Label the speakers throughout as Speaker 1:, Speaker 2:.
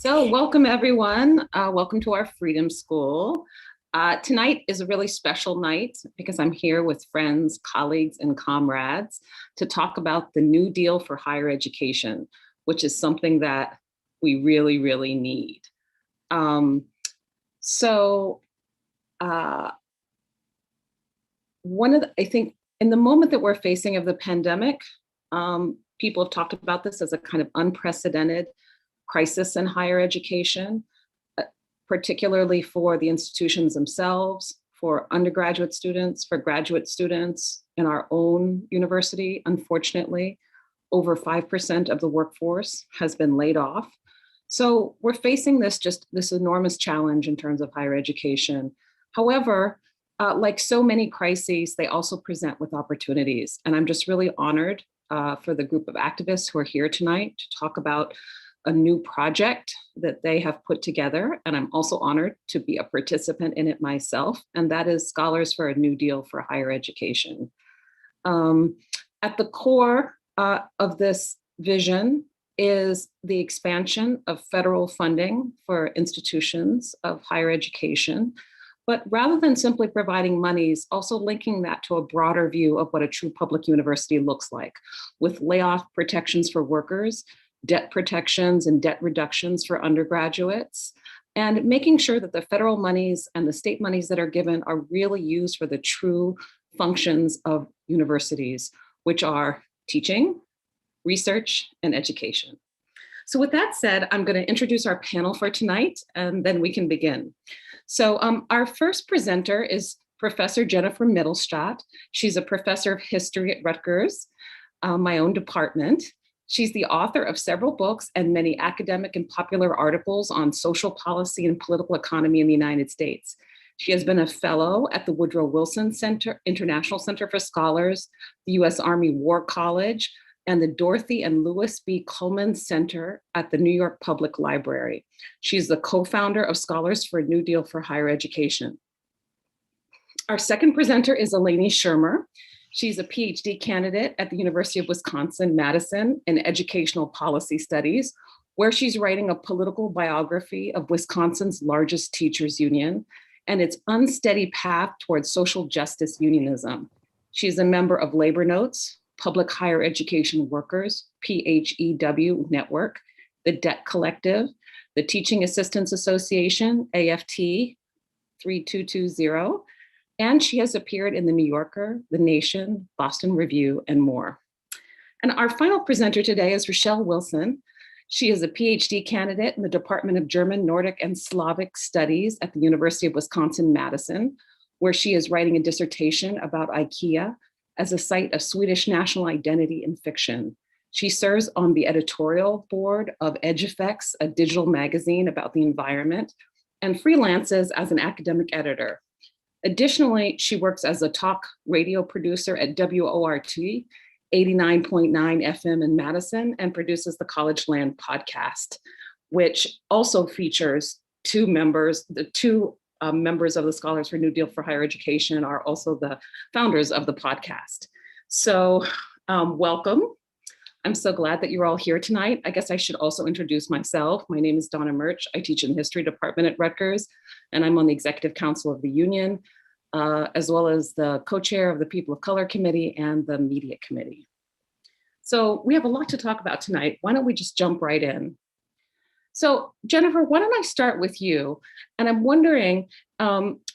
Speaker 1: So welcome everyone. Welcome to our Freedom School. Tonight is a really special night because I'm here with friends, colleagues, and comrades to talk about the New Deal for higher education, which is something that we really, really need. I think in the moment that we're facing of the pandemic, people have talked about this as a kind of unprecedented crisis in higher education, particularly for the institutions themselves, for undergraduate students, for graduate students in our own university. Unfortunately, over 5% of the workforce has been laid off. So we're facing this enormous challenge in terms of higher education. However, like so many crises, they also present with opportunities. And I'm just really honored for the group of activists who are here tonight to talk about a new project that they have put together. And I'm also honored to be a participant in it myself. And that is Scholars for a New Deal for Higher Education. At the core of this vision is the expansion of federal funding for institutions of higher education. But rather than simply providing monies, also linking that to a broader view of what a true public university looks like, with layoff protections for workers, debt protections and debt reductions for undergraduates, and making sure that the federal monies and the state monies that are given are really used for the true functions of universities, which are teaching, research, and education. So with that said, I'm going to introduce our panel for tonight, and then we can begin. So our first presenter is Professor Jennifer Mittelstadt. She's a professor of history at Rutgers, my own department. She's the author of several books and many academic and popular articles on social policy and political economy in the United States. She has been a fellow at the Woodrow Wilson Center, International Center for Scholars, the U.S. Army War College, and the Dorothy and Lewis B. Cullman Center at the New York Public Library. She's the co-founder of Scholars for a New Deal for Higher Education. Our second presenter is Eleni Schirmer. She's a PhD candidate at the University of Wisconsin-Madison in Educational Policy Studies, where she's writing a political biography of Wisconsin's largest teachers union and its unsteady path towards social justice unionism. She's a member of Labor Notes, Public Higher Education Workers, PHEW Network, the Debt Collective, the Teaching Assistants Association, AFT 3220, and she has appeared in The New Yorker, The Nation, Boston Review, and more. And our final presenter today is Richelle Wilson. She is a PhD candidate in the Department of German, Nordic, and Slavic Studies at the University of Wisconsin-Madison, where she is writing a dissertation about IKEA as a site of Swedish national identity in fiction. She serves on the editorial board of Edge Effects, a digital magazine about the environment, and freelances as an academic editor. Additionally, she works as a talk radio producer at WORT 89.9 FM in Madison and produces the Collegeland podcast, which also features two members of the Scholars for New Deal for Higher Education are also the founders of the podcast. So welcome. I'm so glad that you're all here tonight. I guess I should also introduce myself. My name is Donna Murch. I teach in the history department at Rutgers, and I'm on the executive council of the union, as well as the co-chair of the People of Color Committee and the Media Committee. So we have a lot to talk about tonight. Why don't we just jump right in? So Jennifer, why don't I start with you? And I'm wondering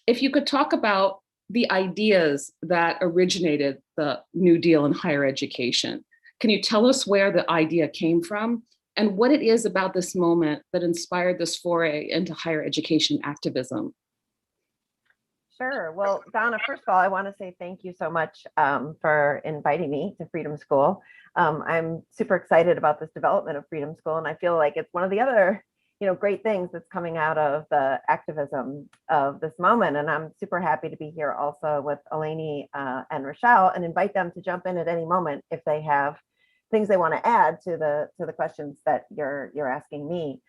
Speaker 1: if you could talk about the ideas that originated the New Deal in higher education. Can you tell us where the idea came from and what it is about this moment that inspired this foray into higher education activism?
Speaker 2: Sure. Well, Donna, first of all, I want to say thank you so much for inviting me to Freedom School. I'm super excited about this development of Freedom School, and I feel like it's one of the other, great things that's coming out of the activism of this moment. And I'm super happy to be here also with Eleni and Richelle, and invite them to jump in at any moment if they have things they want to add to the questions that you're asking me.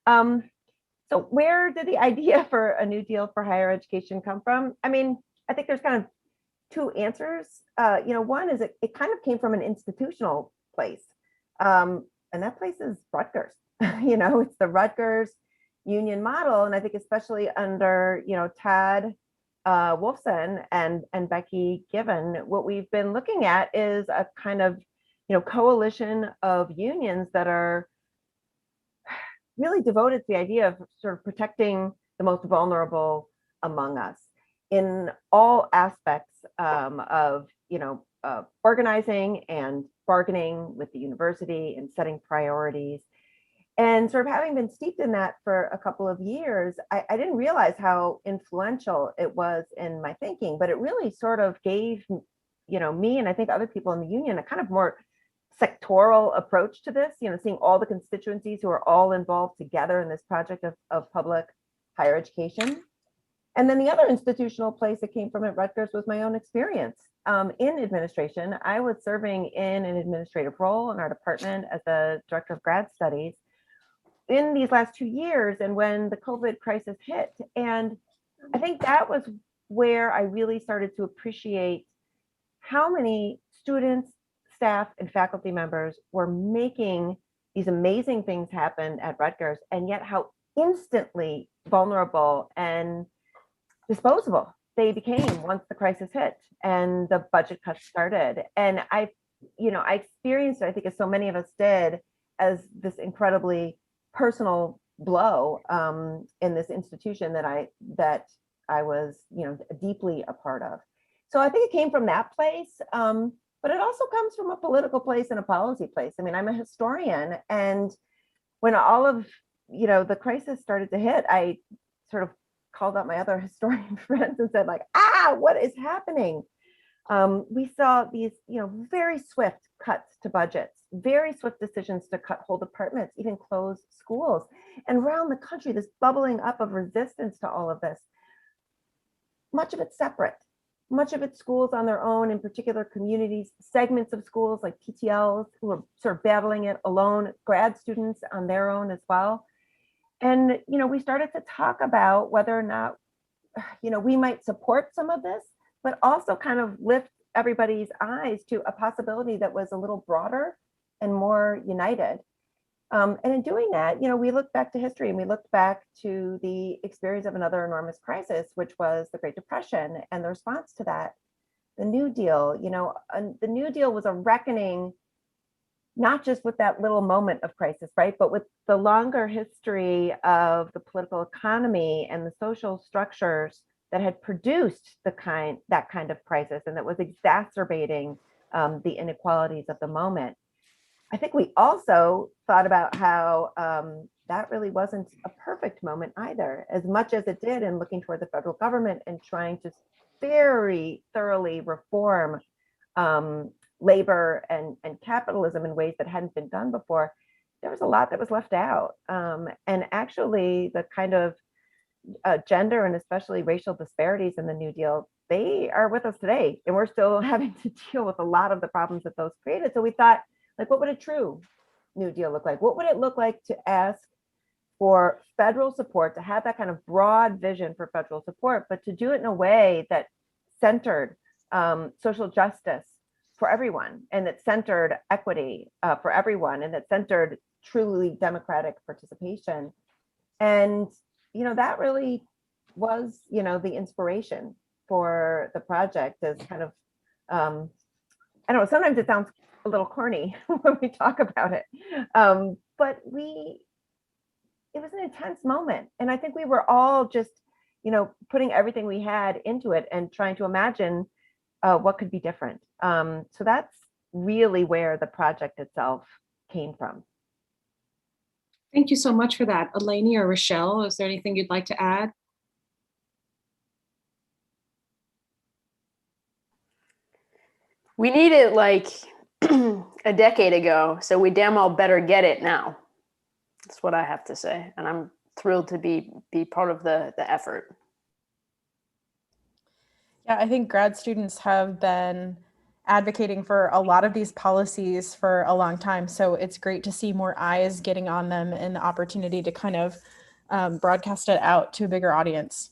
Speaker 2: So where did the idea for a New Deal for higher education come from? I mean, I think there's kind of two answers. One is it kind of came from an institutional place, and that place is Rutgers. it's the Rutgers union model. And I think especially under, Tad Wolfson and Becky Given, what we've been looking at is a kind of, coalition of unions that are really devoted to the idea of sort of protecting the most vulnerable among us in all aspects of, organizing and bargaining with the university and setting priorities. And sort of having been steeped in that for a couple of years, I didn't realize how influential it was in my thinking, but it really sort of gave, me and I think other people in the union a kind of more sectoral approach to this, seeing all the constituencies who are all involved together in this project of public higher education. And then the other institutional place that came from at Rutgers was my own experience in administration. I was serving in an administrative role in our department as the director of grad studies in these last 2 years, and when the COVID crisis hit. And I think that was where I really started to appreciate how many students, staff, and faculty members were making these amazing things happen at Rutgers, and yet how instantly vulnerable and disposable they became once the crisis hit and the budget cuts started. And I experienced it, I think as so many of us did, as this incredibly personal blow in this institution that I was, deeply a part of. So I think it came from that place, but it also comes from a political place and a policy place. I mean, I'm a historian, and when all of the crisis started to hit, I sort of called out my other historian friends and said, like, what is happening? We saw these, very swift cuts to budgets, very swift decisions to cut whole departments, even close schools. And around the country, this bubbling up of resistance to all of this, much of it separate, much of it schools on their own, in particular communities, segments of schools like PTLs who are sort of battling it alone, grad students on their own as well. And, we started to talk about whether or not, we might support some of this, but also kind of lift everybody's eyes to a possibility that was a little broader and more united. And in doing that, we looked back to history, and we looked back to the experience of another enormous crisis, which was the Great Depression, and the response to that, the New Deal. The New Deal was a reckoning, not just with that little moment of crisis, right, but with the longer history of the political economy and the social structures that had produced that kind of crisis, and that was exacerbating the inequalities of the moment. I think we also thought about how that really wasn't a perfect moment either, as much as it did in looking toward the federal government and trying to very thoroughly reform labor and capitalism in ways that hadn't been done before. There was a lot that was left out. And actually the kind of gender and especially racial disparities in the New Deal, they are with us today. And we're still having to deal with a lot of the problems that those created. So we thought, like, what would a true New Deal look like? What would it look like to ask for federal support, to have that kind of broad vision for federal support, but to do it in a way that centered social justice for everyone, and that centered equity for everyone, and that centered truly democratic participation. And, that really was, the inspiration for the project, as kind of, I don't know, sometimes it sounds a little corny when we talk about it, but it was an intense moment. And I think we were all just, putting everything we had into it and trying to imagine what could be different. So that's really where the project itself came from.
Speaker 1: Thank you so much for that. Eleni or Richelle, is there anything you'd like to add?
Speaker 3: We need it like a decade ago, so we damn well better get it now. That's what I have to say. And I'm thrilled to be part of the effort.
Speaker 4: Yeah, I think grad students have been advocating for a lot of these policies for a long time. So it's great to see more eyes getting on them and the opportunity to kind of broadcast it out to a bigger audience.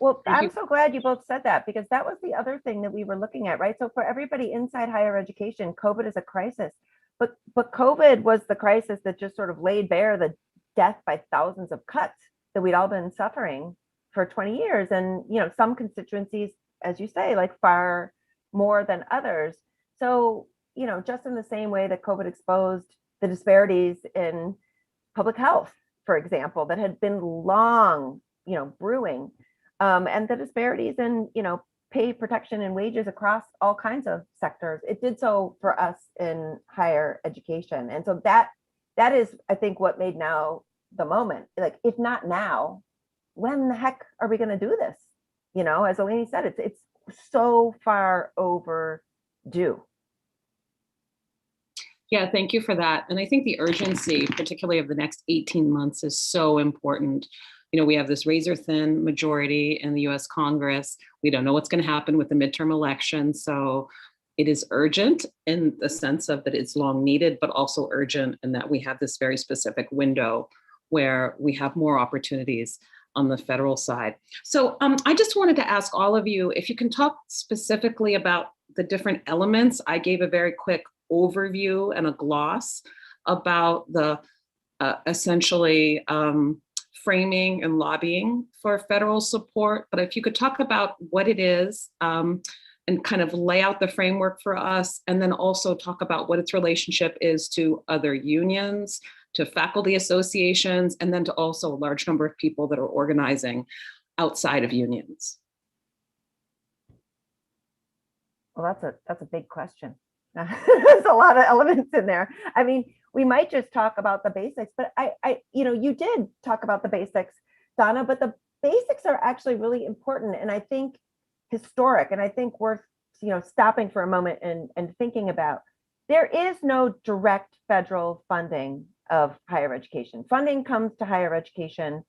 Speaker 2: Well, I'm so glad you both said that, because that was the other thing that we were looking at, right? So for everybody inside higher education, COVID is a crisis. But COVID was the crisis that just sort of laid bare the death by thousands of cuts that we'd all been suffering for 20 years. And, some constituencies, as you say, like far more than others. So, just in the same way that COVID exposed the disparities in public health, for example, that had been long, brewing, and the disparities in, pay protection and wages across all kinds of sectors. It did so for us in higher education. And so that is, I think, what made now the moment. Like, if not now, when the heck are we going to do this? As Eleni said, it's so far overdue.
Speaker 1: Yeah, thank you for that. And I think the urgency, particularly of the next 18 months, is so important. We have this razor thin majority in the US Congress. We don't know what's going to happen with the midterm election. So it is urgent in the sense of that it's long needed, but also urgent in that we have this very specific window where we have more opportunities on the federal side. So I just wanted to ask all of you if you can talk specifically about the different elements. I gave a very quick overview and a gloss about the essentially framing and lobbying for federal support. But if you could talk about what it is and kind of lay out the framework for us, and then also talk about what its relationship is to other unions, to faculty associations, and then to also a large number of people that are organizing outside of unions.
Speaker 2: Well, that's a big question. There's a lot of elements in there. I mean, we might just talk about the basics, but you did talk about the basics, Donna, but the basics are actually really important, and I think historic, and I think worth, stopping for a moment and thinking about. There is no direct federal funding of higher education. Funding comes to higher education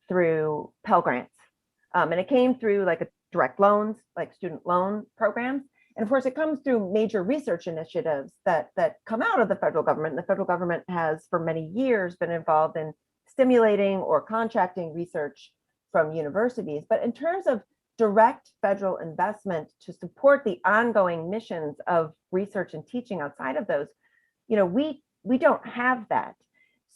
Speaker 2: through Pell Grants. And it came through like a direct loans, like student loan programs. And of course, it comes through major research initiatives that come out of the federal government. And the federal government has for many years been involved in stimulating or contracting research from universities. But in terms of direct federal investment to support the ongoing missions of research and teaching outside of those, we don't have that.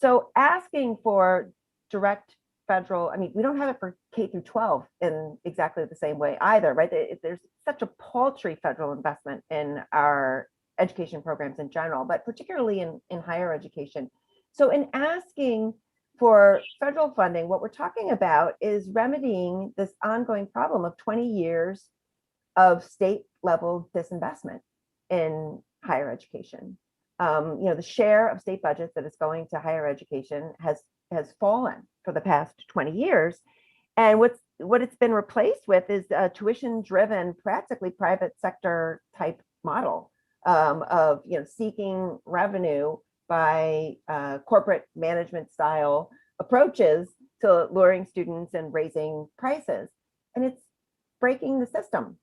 Speaker 2: So asking for direct federal, we don't have it for K through 12 in exactly the same way either, right? There's such a paltry federal investment in our education programs in general, but particularly in higher education. So in asking for federal funding, what we're talking about is remedying this ongoing problem of 20 years of state level disinvestment in higher education. The share of state budgets that is going to higher education has fallen for the past 20 years. And what it's been replaced with is a tuition-driven, practically private sector type model of seeking revenue by corporate management style approaches to luring students and raising prices. And it's breaking the system.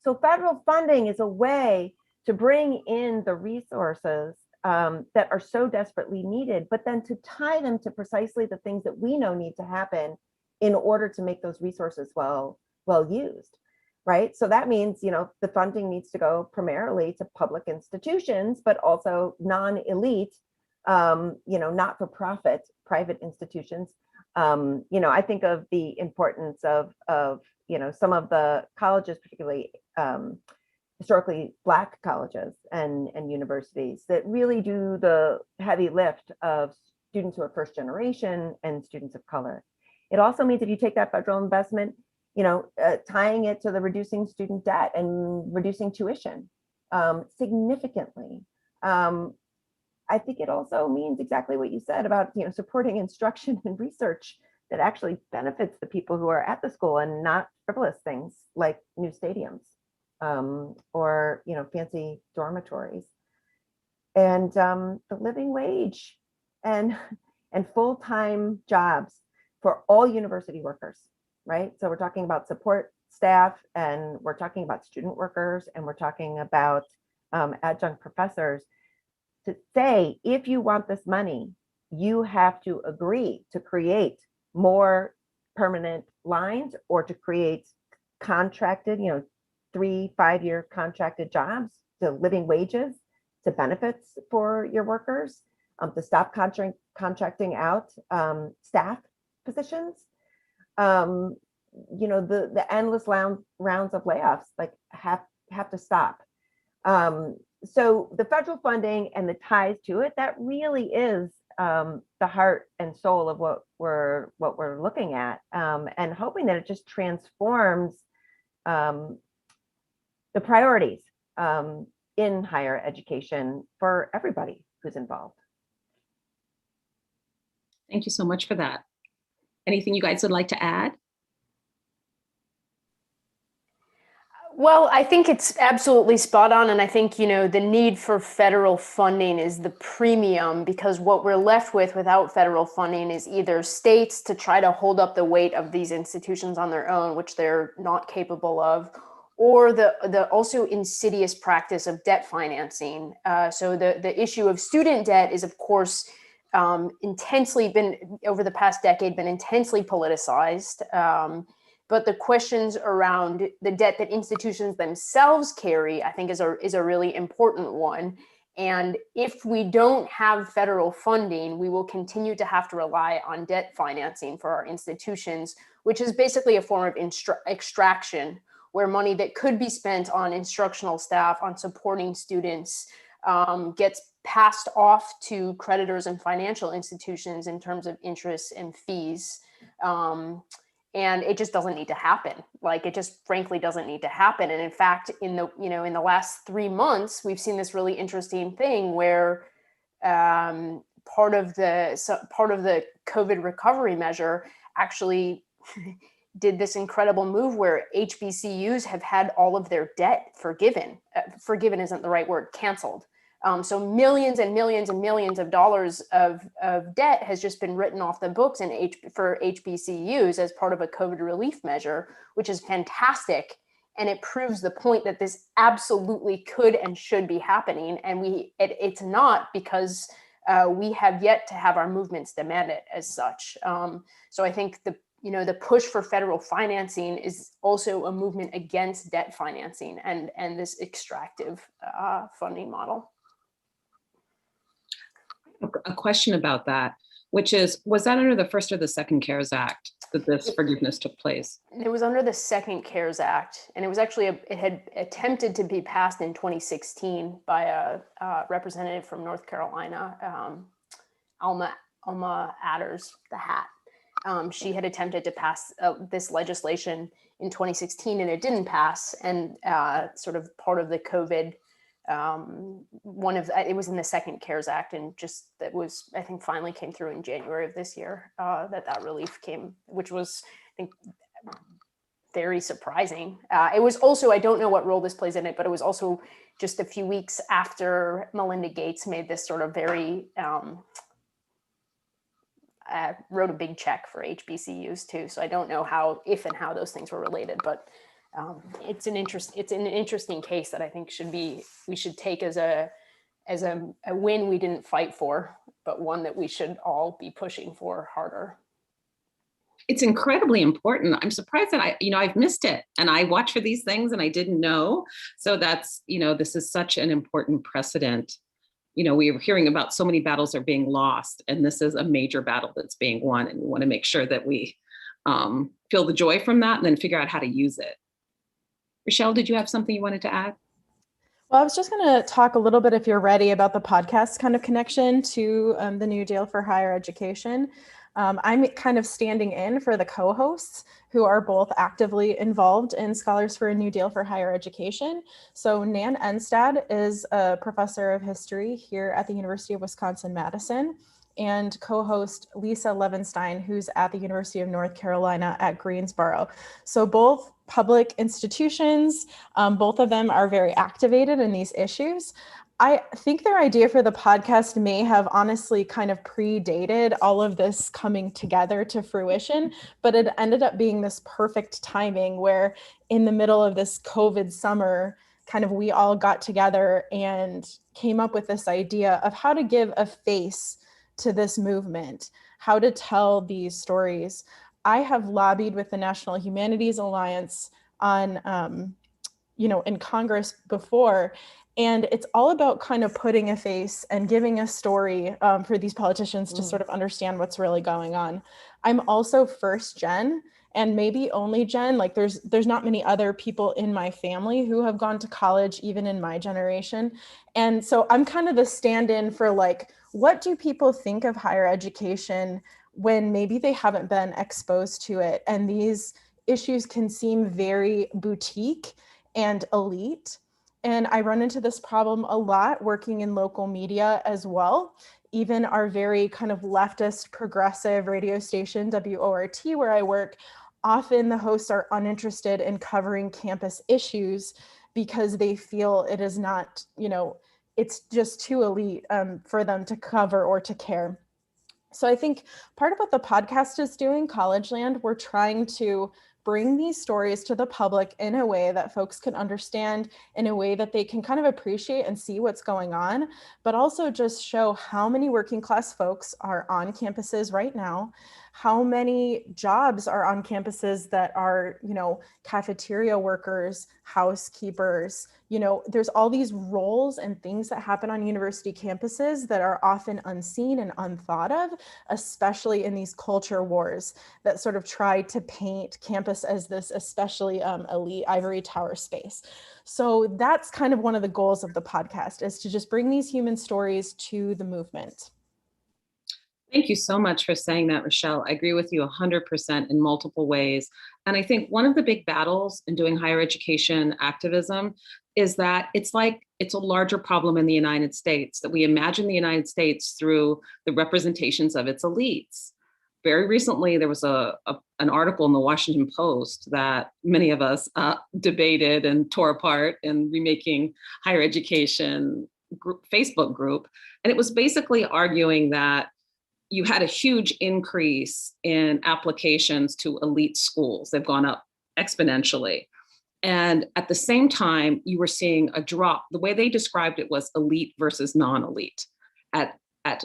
Speaker 2: So federal funding is a way to bring in the resources that are so desperately needed, but then to tie them to precisely the things that we know need to happen in order to make those resources well used, right? So that means, the funding needs to go primarily to public institutions, but also non-elite, not-for-profit private institutions. I think of the importance of some of the colleges, particularly historically Black colleges and universities that really do the heavy lift of students who are first generation and students of color. It also means if you take that federal investment, tying it to the reducing student debt and reducing tuition significantly. I think it also means exactly what you said about supporting instruction and research that actually benefits the people who are at the school and not frivolous things like new stadiums. Or fancy dormitories, and the living wage and full-time jobs for all university workers, right? So we're talking about support staff, and we're talking about student workers, and we're talking about adjunct professors. To say, if you want this money, you have to agree to create more permanent lines or to create contracted, 3-5 year contracted jobs to living wages to benefits for your workers, to stop contracting out staff positions. You know, the endless rounds of layoffs like have to stop. So the federal funding and the ties to it, that really is the heart and soul of what we're looking at, and hoping that it just transforms the priorities in higher education for everybody who's involved.
Speaker 1: Thank you so much for that. Anything you guys would like to add?
Speaker 3: Well, I think it's absolutely spot on. And I think, you know, the need for federal funding is the premium, because what we're left with without federal funding is either states to try to hold up the weight of these institutions on their own, which they're not capable of, or the also insidious practice of debt financing. So the issue of student debt is, of course, intensely been, over the past decade, been intensely politicized. But the questions around the debt that institutions themselves carry, I think, is a really important one. And if we don't have federal funding, we will continue to have to rely on debt financing for our institutions, which is basically a form of extraction, where money that could be spent on instructional staff, on supporting students, gets passed off to creditors and financial institutions in terms of interest and fees. And it just doesn't need to happen. Like, it just frankly doesn't need to happen. And in fact, in the last 3 months, we've seen this really interesting thing where part of the COVID recovery measure actually did this incredible move where HBCUs have had all of their debt forgiven. Forgiven isn't the right word, canceled. So millions and millions and millions of dollars of debt has just been written off the books for HBCUs as part of a COVID relief measure, which is fantastic. And it proves the point that this absolutely could and should be happening. And it's not, because we have yet to have our movements demand it as such. So I think the push for federal financing is also a movement against debt financing and this extractive funding model.
Speaker 1: A question about that, which is, was that under the first or the second CARES Act that this forgiveness took place?
Speaker 3: It was under the second CARES Act, and it was actually it had attempted to be passed in 2016 by a representative from North Carolina, Alma Adders, the Hat. She had attempted to pass this legislation in 2016, and it didn't pass. And sort of part of the COVID, it was in the second CARES Act, and just that was, I think, finally came through in January of this year, that relief came, which was, I think, very surprising. It was also, I don't know what role this plays in it, but it was also just a few weeks after Melinda Gates made this sort of very, wrote a big check for HBCUs too. So I don't know if and how those things were related, but it's an interesting case that I think we should take as a win we didn't fight for, but one that we should all be pushing for harder.
Speaker 1: It's incredibly important. I'm surprised that I've missed it, and I watch for these things and I didn't know. So that's, this is such an important precedent. We are hearing about so many battles are being lost, and this is a major battle that's being won. And we want to make sure that we feel the joy from that and then figure out how to use it. Richelle, did you have something you wanted to add?
Speaker 4: Well, I was just going to talk a little bit, if you're ready, about the podcast kind of connection to the New Deal for Higher Education. I'm kind of standing in for the co-hosts who are both actively involved in Scholars for a New Deal for Higher Education. So Nan Enstad is a professor of history here at the University of Wisconsin-Madison, and co-host Lisa Levenstein, who's at the University of North Carolina at Greensboro. So both public institutions, both of them are very activated in these issues. I think their idea for the podcast may have honestly kind of predated all of this coming together to fruition, but it ended up being this perfect timing where in the middle of this COVID summer, kind of we all got together and came up with this idea of how to give a face to this movement, how to tell these stories. I have lobbied with the National Humanities Alliance on, in Congress before, And it's all about kind of putting a face and giving a story for these politicians to sort of understand what's really going on. I'm also first gen and maybe only gen. Like there's not many other people in my family who have gone to college, even in my generation. And so I'm kind of the stand-in for like, what do people think of higher education when maybe they haven't been exposed to it? And these issues can seem very boutique and elite. And I run into this problem a lot working in local media as well. Even our very kind of leftist progressive radio station, WORT, where I work, often the hosts are uninterested in covering campus issues because they feel it is not, it's just too elite for them to cover or to care. So I think part of what the podcast is doing, Collegeland, we're trying to bring these stories to the public in a way that folks can understand, in a way that they can kind of appreciate and see what's going on, but also just show how many working class folks are on campuses right now, how many jobs are on campuses that are, cafeteria workers, housekeepers, there's all these roles and things that happen on university campuses that are often unseen and unthought of, especially in these culture wars that sort of try to paint campus as this especially elite ivory tower space. So that's kind of one of the goals of the podcast, is to just bring these human stories to the movement.
Speaker 1: Thank you so much for saying that, Richelle. I agree with you 100% in multiple ways. And I think one of the big battles in doing higher education activism is that it's a larger problem in the United States, that we imagine the United States through the representations of its elites. Very recently, there was an article in the Washington Post that many of us debated and tore apart in Remaking Higher Education Facebook group. And it was basically arguing that you had a huge increase in applications to elite schools. They've gone up exponentially. And at the same time, you were seeing a drop. The way they described it was elite versus non-elite. At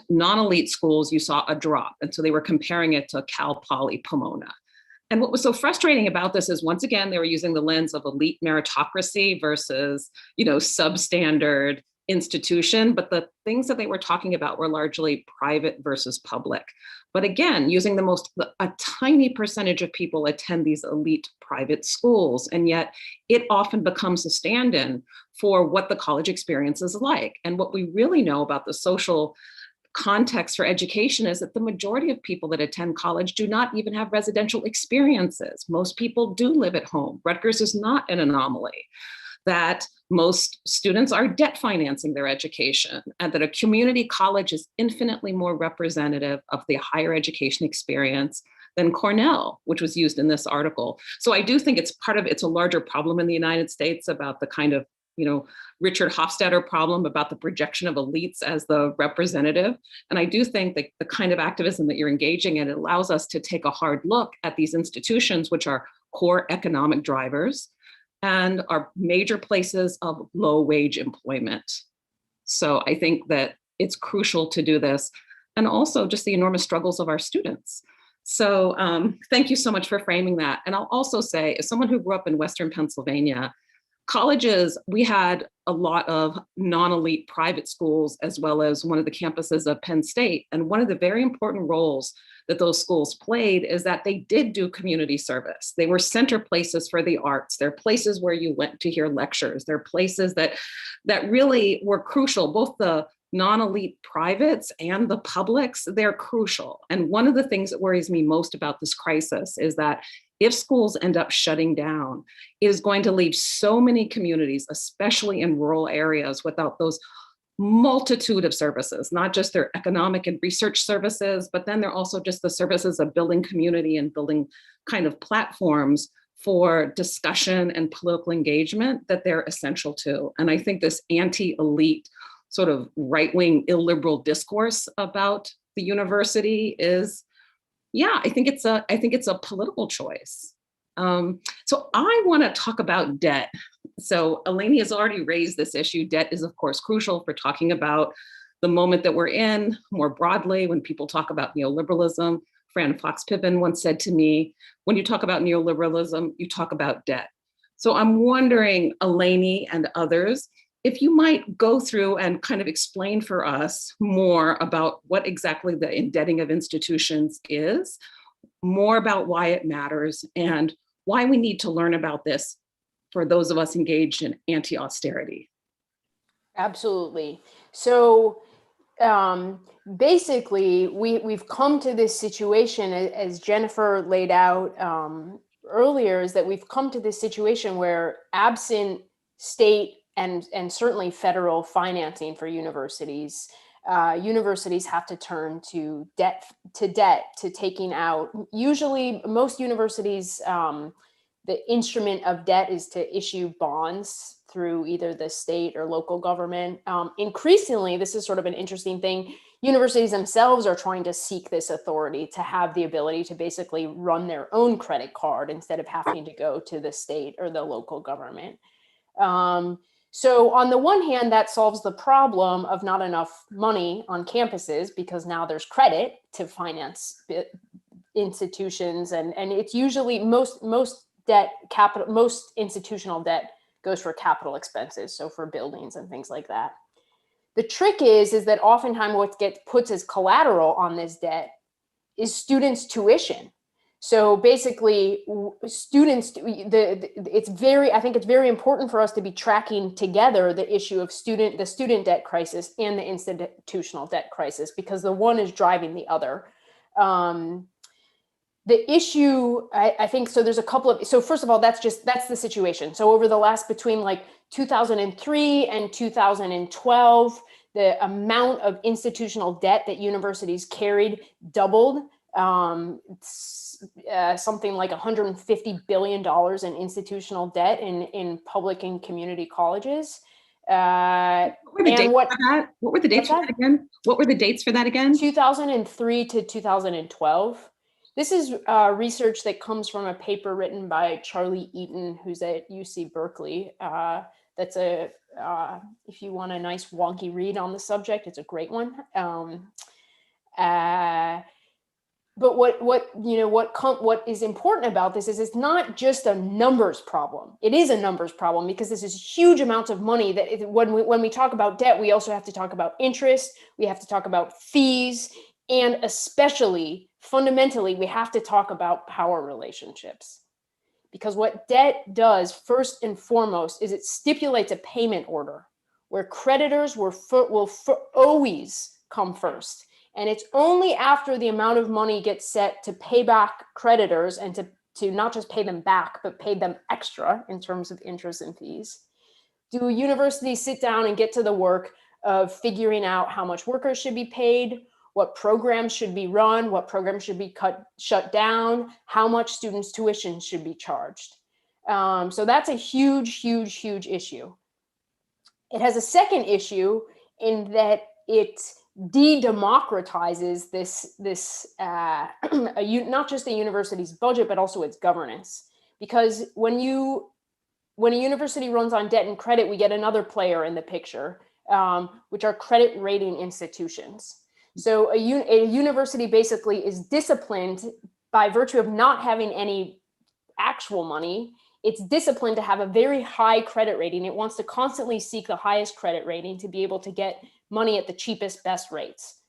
Speaker 1: non-elite schools, you saw a drop. And so they were comparing it to Cal Poly Pomona. And what was so frustrating about this is, once again, they were using the lens of elite meritocracy versus, substandard institution, but the things that they were talking about were largely private versus public. But again, using a tiny percentage of people attend these elite private schools, and yet it often becomes a stand-in for what the college experience is like. And what we really know about the social context for education is that the majority of people that attend college do not even have residential experiences. Most people do live at home. Rutgers is not an anomaly. That most students are debt financing their education, and that a community college is infinitely more representative of the higher education experience than Cornell, which was used in this article. So I do think it's a larger problem in the United States about the kind of, Richard Hofstadter problem about the projection of elites as the representative. And I do think that the kind of activism that you're engaging in, it allows us to take a hard look at these institutions, which are core economic drivers and are major places of low wage employment. So I think that it's crucial to do this, and also just the enormous struggles of our students. So thank you so much for framing that. And I'll also say, as someone who grew up in Western Pennsylvania, colleges, we had a lot of non-elite private schools, as well as one of the campuses of Penn State. And one of the very important roles that those schools played is that they did do community service. They were center places for the arts. They're places where you went to hear lectures. They're places that really were crucial, both the non-elite privates and the publics, they're crucial. And one of the things that worries me most about this crisis is that if schools end up shutting down, it is going to leave so many communities, especially in rural areas, without those multitude of services, not just their economic and research services, but then they're also just the services of building community and building kind of platforms for discussion and political engagement that they're essential to. And I think this anti-elite sort of right-wing illiberal discourse about the university is, I think it's a political choice. So I want to talk about debt. So Eleni has already raised this issue. Debt is, of course, crucial for talking about the moment that we're in more broadly. When people talk about neoliberalism, Fran Fox Pippin once said to me, when you talk about neoliberalism, you talk about debt. So I'm wondering, Eleni and others, if you might go through and kind of explain for us more about what exactly the indebting of institutions is, more about why it matters, and why we need to learn about this for those of us engaged in anti-austerity.
Speaker 3: Absolutely. So basically, we've come to this situation, as Jennifer laid out earlier, is that we've come to this situation where absent state and certainly federal financing for universities, universities have to turn to debt, to taking out. Usually, most universities, the instrument of debt is to issue bonds through either the state or local government. Increasingly, this is sort of an interesting thing. Universities themselves are trying to seek this authority to have the ability to basically run their own credit card instead of having to go to the state or the local government. So on the one hand, that solves the problem of not enough money on campuses, because now there's credit to finance institutions, and it's usually most institutional debt goes for capital expenses, so for buildings and things like that. The trick is that oftentimes what gets put as collateral on this debt is students' tuition. So basically, students, I think it's very important for us to be tracking together the issue of the student debt crisis and the institutional debt crisis, because the one is driving the other. The issue, I think, so there's a couple of, so first of all, that's the situation. So over the last, between like 2003 and 2012, the amount of institutional debt that universities carried doubled. Something like $150 billion in institutional debt in public and community colleges.
Speaker 1: What were the dates for that? What were the dates for that again? What were the dates for that again?
Speaker 3: 2003 to 2012. This is research that comes from a paper written by Charlie Eaton, who's at UC Berkeley. That's if you want a nice wonky read on the subject, it's a great one. But what is important about this is it's not just a numbers problem. It is a numbers problem because this is huge amounts of money that when we talk about debt, we also have to talk about interest. We have to talk about fees, and especially fundamentally, we have to talk about power relationships. Because what debt does first and foremost is it stipulates a payment order where creditors will always come first. And it's only after the amount of money gets set to pay back creditors and to not just pay them back, but pay them extra in terms of interest and fees, do universities sit down and get to the work of figuring out how much workers should be paid, what programs should be run, what programs should be shut down, how much students' tuition should be charged. So that's a huge, huge, huge issue. It has a second issue in that it de-democratizes not just the university's budget, but also its governance. Because when a university runs on debt and credit, we get another player in the picture, which are credit rating institutions. So a university basically is disciplined by virtue of not having any actual money. It's disciplined to have a very high credit rating. It wants to constantly seek the highest credit rating to be able to get money at the cheapest, best rates.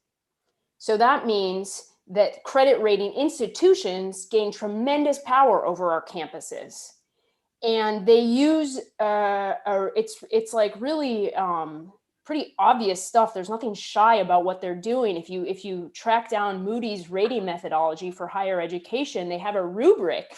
Speaker 3: So that means that credit rating institutions gain tremendous power over our campuses. And they use, it's like really pretty obvious stuff. There's nothing shy about what they're doing. If you track down Moody's rating methodology for higher education, they have a rubric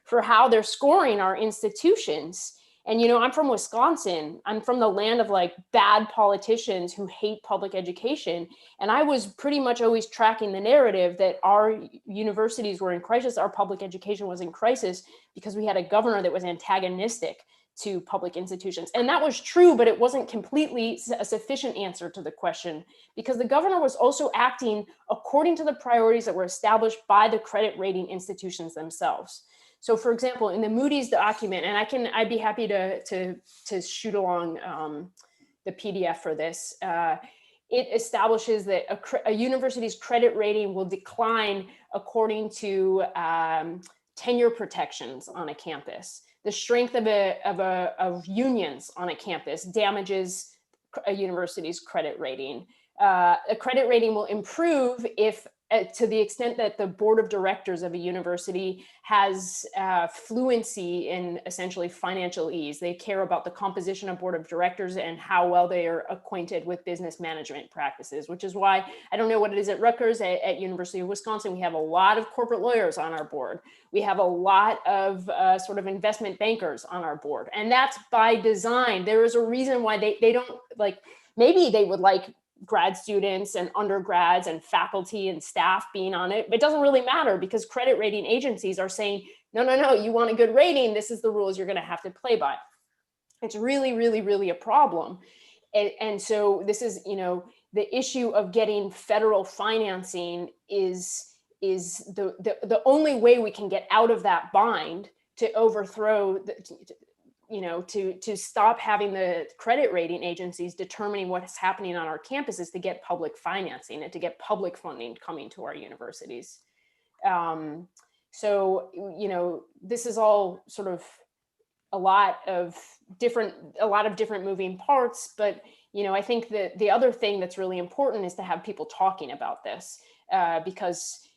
Speaker 3: for how they're scoring our institutions. And, I'm from Wisconsin. I'm from the land of like bad politicians who hate public education. And I was pretty much always tracking the narrative that our universities were in crisis, our public education was in crisis because we had a governor that was antagonistic to public institutions. And that was true, but it wasn't completely a sufficient answer to the question, because the governor was also acting according to the priorities that were established by the credit rating institutions themselves. So for example, in the Moody's document, and I'd be happy to shoot along the PDF for this, it establishes that a university's credit rating will decline according to tenure protections on a campus. the strength of unions on a campus damages a university's credit rating. A credit rating will improve if, to the extent that the board of directors of a university has fluency in essentially financial ease. They care about the composition of board of directors and how well they are acquainted with business management practices, which is why, I don't know what it is at Rutgers, at University of Wisconsin, we have a lot of corporate lawyers on our board. We have a lot of sort of investment bankers on our board. And that's by design. There is a reason why they don't like, maybe they would like grad students and undergrads and faculty and staff being on it. But it doesn't really matter because credit rating agencies are saying, no, you want a good rating. This is the rules you're going to have to play by. It's really, really, really a problem. And so this is, the issue of getting federal financing is the only way we can get out of that bind to overthrow to stop having the credit rating agencies determining what's happening on our campuses, to get public financing and to get public funding coming to our universities. So, this is all sort of a lot of different moving parts, but, I think that the other thing that's really important is to have people talking about this, because,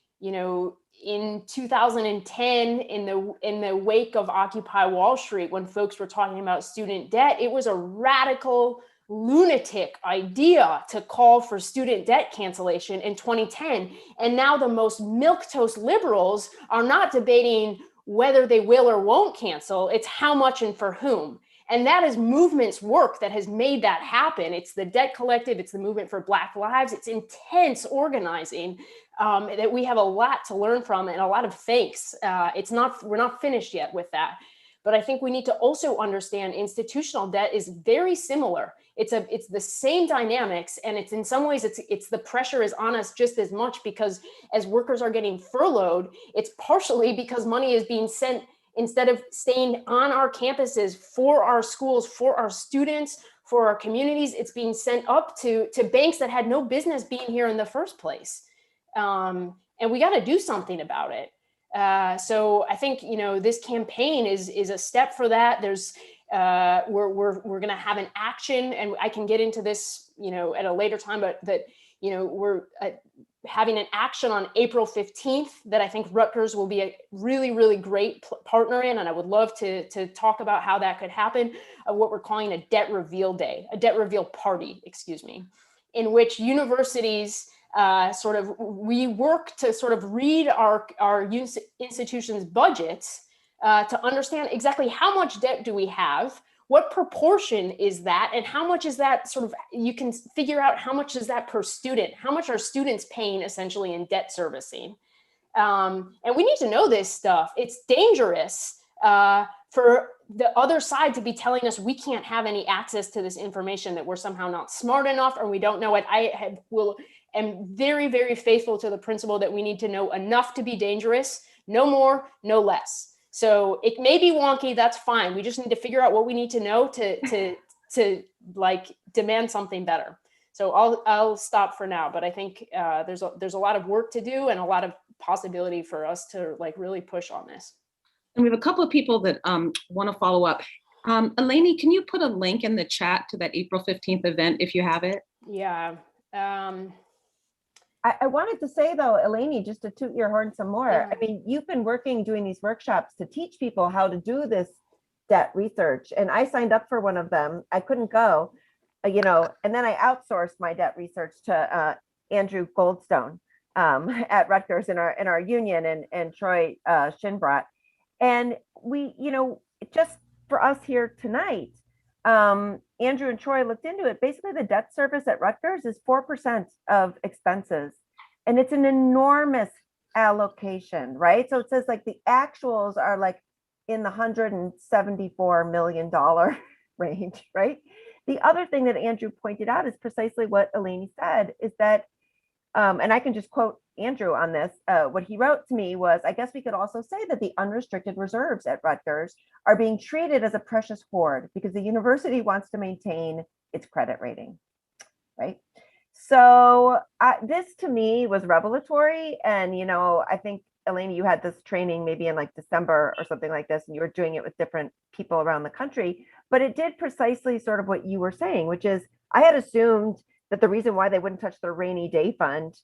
Speaker 3: in 2010, in the wake of Occupy Wall Street, when folks were talking about student debt, it was a radical, lunatic idea to call for student debt cancellation in 2010. And now the most milquetoast liberals are not debating whether they will or won't cancel, it's how much and for whom. And that is movement's work that has made that happen. It's the Debt Collective, it's the movement for Black Lives, it's intense organizing that we have a lot to learn from and a lot of thanks. We're not finished yet with that. But I think we need to also understand institutional debt is very similar. It's the same dynamics, and it's in some ways it's the pressure is on us just as much, because as workers are getting furloughed, it's partially because money is being sent, instead of staying on our campuses for our schools, for our students, for our communities, it's being sent up to banks that had no business being here in the first place. And we got to do something about it. So I think, this campaign is a step for that. There's we're going to have an action, and I can get into this, at a later time, but that, we're having an action on April 15th that I think Rutgers will be a really, really great partner in. And I would love to talk about how that could happen, what we're calling a debt reveal party, in which universities we work to sort of read our institution's budgets to understand exactly how much debt do we have, what proportion is that, and how much is that you can figure out how much is that per student, how much are students paying essentially in debt servicing. And we need to know this stuff. It's dangerous for the other side to be telling us we can't have any access to this information, that we're somehow not smart enough or we don't know it. I am very, very faithful to the principle that we need to know enough to be dangerous, no more, no less. So it may be wonky, that's fine. We just need to figure out what we need to know to demand something better. So I'll stop for now, but I think there's a lot of work to do and a lot of possibility for us to really push on this.
Speaker 1: And we have a couple of people that want to follow up. Eleni, can you put a link in the chat to that April 15th event if you have it?
Speaker 3: Yeah.
Speaker 2: I wanted to say though, Eleni, just to toot your horn some more.
Speaker 3: Yeah.
Speaker 2: I mean, you've been doing these workshops to teach people how to do this debt research. And I signed up for one of them. I couldn't go, and then I outsourced my debt research to Andrew Goldstone at Rutgers in our union, and Troy Shinbrat. And we, just for us here tonight, Andrew and Troy looked into it. Basically, the debt service at Rutgers is 4% of expenses, and it's an enormous allocation, right? So it says the actuals are in the $174 million range, right? The other thing that Andrew pointed out is precisely what Eleni said, is that, and I can just quote Andrew on this, what he wrote to me was, I guess we could also say that the unrestricted reserves at Rutgers are being treated as a precious hoard because the university wants to maintain its credit rating, right? So this to me was revelatory. And, I think Eleni, you had this training maybe in like December or something like this, and you were doing it with different people around the country, but it did precisely sort of what you were saying, which is I had assumed that the reason why they wouldn't touch their rainy day fund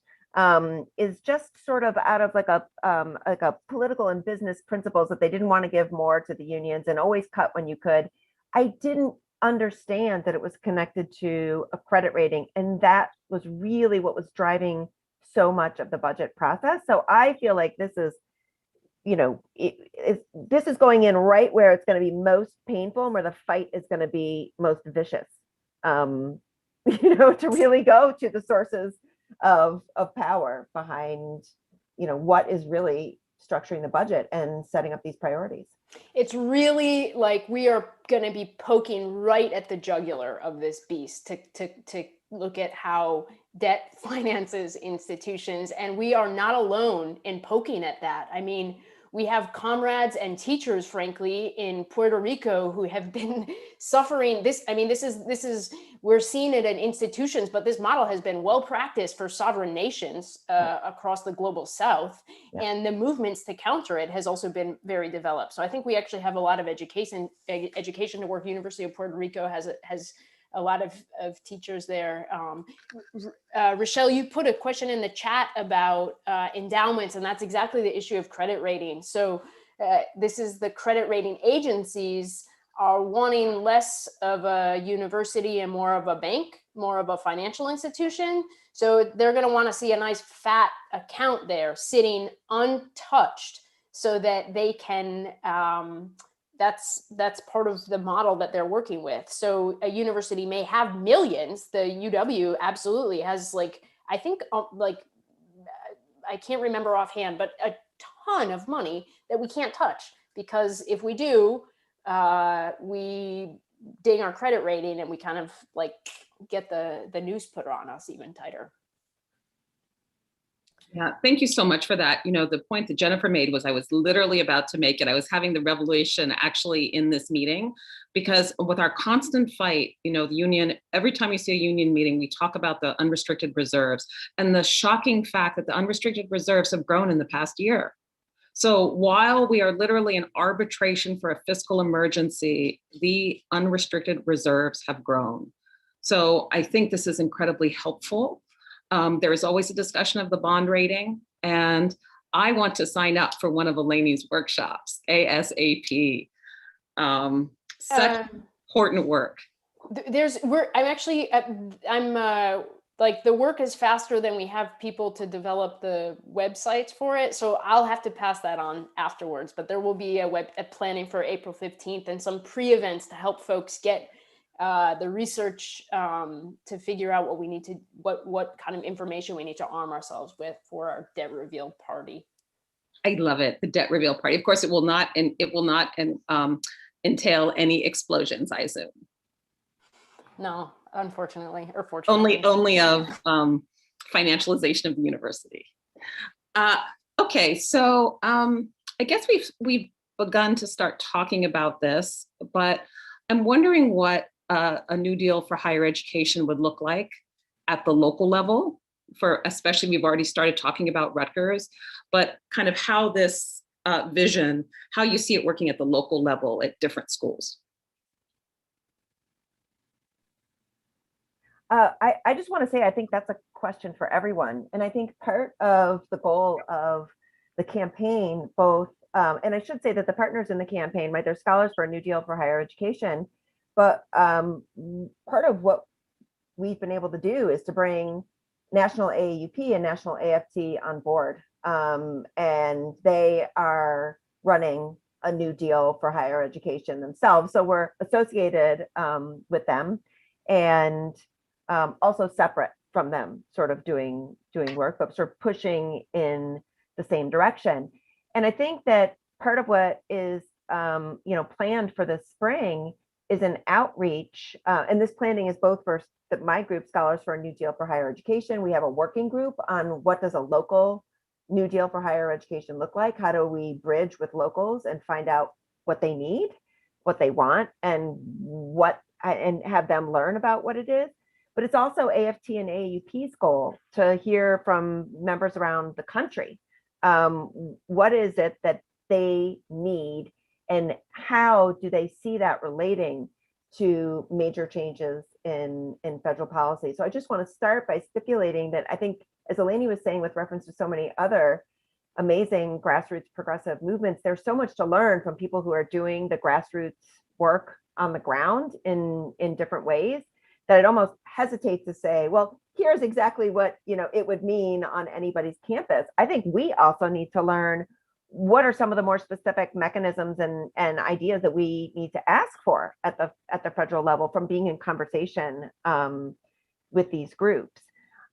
Speaker 2: is just sort of out of like a political and business principles that they didn't want to give more to the unions and always cut when you could. I didn't understand that it was connected to a credit rating, and that was really what was driving so much of the budget process. So I feel like this is, this is going in right where it's going to be most painful and where the fight is going to be most vicious. To really go to the sources of power behind, what is really structuring the budget and setting up these priorities.
Speaker 3: It's really like we are going to be poking right at the jugular of this beast to look at how debt finances institutions, and we are not alone in poking at that. I mean, we have comrades and teachers, frankly, in Puerto Rico who have been suffering this. I mean, this is we're seeing it in institutions, but this model has been well practiced for sovereign nations across the global South, and the movements to counter it has also been very developed. So I think we actually have a lot of education to work. University of Puerto Rico has a lot of teachers there. Richelle, you put a question in the chat about endowments, and that's exactly the issue of credit rating. So this is the credit rating agencies are wanting less of a university and more of a bank, more of a financial institution. So they're going to want to see a nice fat account there sitting untouched so that they can, that's part of the model that they're working with. So a university may have millions. The UW absolutely has I think I can't remember offhand, but a ton of money that we can't touch, because if we do, we ding our credit rating and we kind of get the noose put on us even tighter.
Speaker 1: Yeah, thank you so much for that. The point that Jennifer made was I was literally about to make it. I was having the revelation actually in this meeting, because with our constant fight, the union, every time you see a union meeting, we talk about the unrestricted reserves and the shocking fact that the unrestricted reserves have grown in the past year. So while we are literally in arbitration for a fiscal emergency, the unrestricted reserves have grown. So I think this is incredibly helpful. There is always a discussion of the bond rating, and I want to sign up for one of Eleni's workshops, ASAP. Such important work. The work is faster than we have people to develop the websites for it. So I'll have to pass that on afterwards, but there will be a planning for April 15th and some pre-events to help folks get the research to figure out what we need to, what kind of information we need to arm ourselves with for our debt reveal party. I love it, the debt reveal party. Of course, it will not entail any explosions, I assume.
Speaker 3: No, unfortunately, or fortunately.
Speaker 1: Only of financialization of the university. Okay, so I guess we've begun to start talking about this, but I'm wondering what a new deal for higher education would look like at the local level, especially we've already started talking about Rutgers, but kind of how this vision, how you see it working at the local level at different schools.
Speaker 2: I just want to say, I think that's a question for everyone. And I think part of the goal of the campaign, both, and I should say that the partners in the campaign, right, they're Scholars for a New Deal for Higher Education, but part of what we've been able to do is to bring National AAUP and National AFT on board. And they are running a new deal for higher education themselves. So we're associated with them, and also separate from them, sort of doing work, but sort of pushing in the same direction. And I think that part of what is planned for this spring is an outreach, and this planning is both for my group, Scholars for a New Deal for Higher Education. We have a working group on what does a local New Deal for higher education look like? How do we bridge with locals and find out what they need, what they want, and have them learn about what it is? But it's also AFT and AAUP's goal to hear from members around the country What is it that they need, and how do they see that relating to major changes in federal policy? So I just want to start by stipulating that I think, as Eleni was saying, with reference to so many other amazing grassroots progressive movements, there's so much to learn from people who are doing the grassroots work on the ground in different ways, that it almost hesitates to say, well, here's exactly what it would mean on anybody's campus. I think we also need to learn what are some of the more specific mechanisms and ideas that we need to ask for at the federal level from being in conversation with these groups.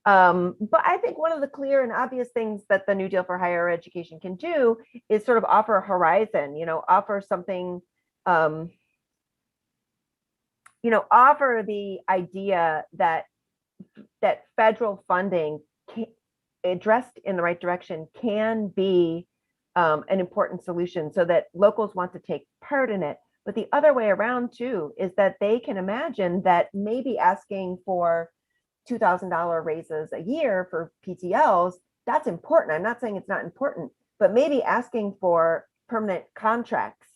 Speaker 2: But I think one of the clear and obvious things that the New Deal for Higher Education can do is sort of offer a horizon, offer something, offer the idea that federal funding addressed in the right direction can be an important solution, so that locals want to take part in it. But the other way around too is that they can imagine that maybe asking for $2,000 raises a year for PTLs, that's important. I'm not saying it's not important, but maybe asking for permanent contracts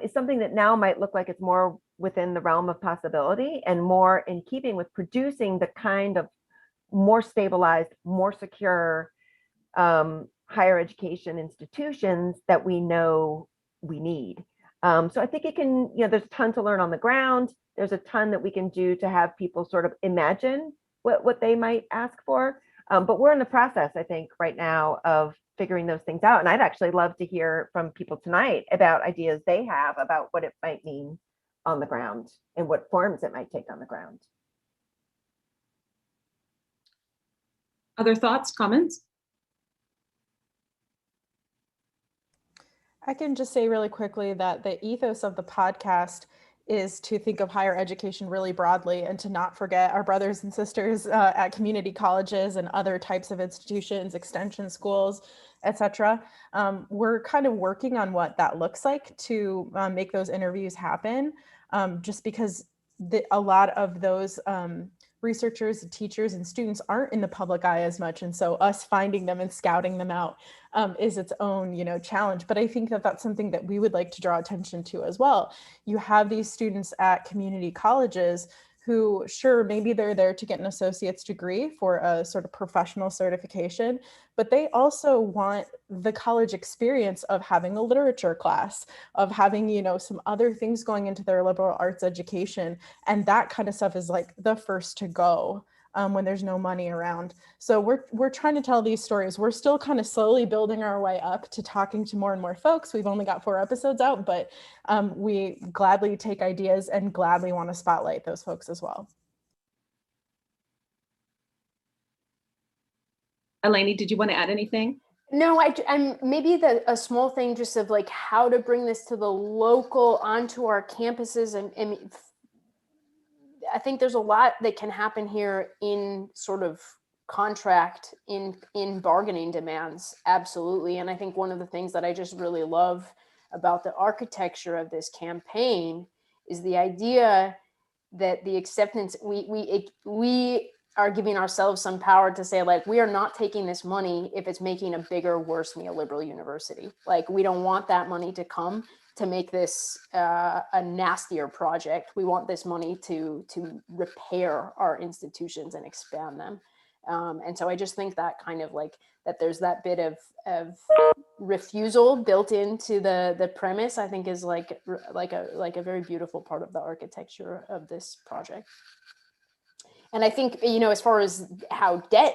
Speaker 2: is something that now might look like it's more within the realm of possibility and more in keeping with producing the kind of more stabilized, more secure higher education institutions that we know we need. So I think it can, there's a ton to learn on the ground. There's a ton that we can do to have people sort of imagine what they might ask for. But we're in the process, I think, right now of figuring those things out. And I'd actually love to hear from people tonight about ideas they have about what it might mean on the ground and what forms it might take on the ground.
Speaker 1: Other thoughts, comments?
Speaker 4: I can just say really quickly that the ethos of the podcast is to think of higher education really broadly and to not forget our brothers and sisters at community colleges and other types of institutions, extension schools, etc. We're kind of working on what that looks like to make those interviews happen, just because a lot of those researchers, teachers, and students aren't in the public eye as much. And so us finding them and scouting them out is its own, challenge. But I think that that's something that we would like to draw attention to as well. You have these students at community colleges who, sure, maybe they're there to get an associate's degree for a sort of professional certification, but they also want the college experience of having a literature class, of having, some other things going into their liberal arts education. And that kind of stuff is like the first to go when there's no money around. So we're trying to tell these stories. We're still kind of slowly building our way up to talking to more and more folks. We've only got 4 episodes out, but we gladly take ideas and gladly want to spotlight those folks as well.
Speaker 1: Eleni, did you want to add anything?
Speaker 3: No, I'm maybe a small thing just of like how to bring this to the local onto our campuses. And I think there's a lot that can happen here in sort of contract in bargaining demands. Absolutely. And I think one of the things that I just really love about the architecture of this campaign is the idea that the acceptance, we are giving ourselves some power to say, like, we are not taking this money if it's making a bigger, worse neoliberal university. Like, we don't want that money to come to make this a nastier project. We want this money to repair our institutions and expand them. And so I just think that kind of like that there's that bit of refusal built into the premise, I think is like a very beautiful part of the architecture of this project. And I think, as far as how debt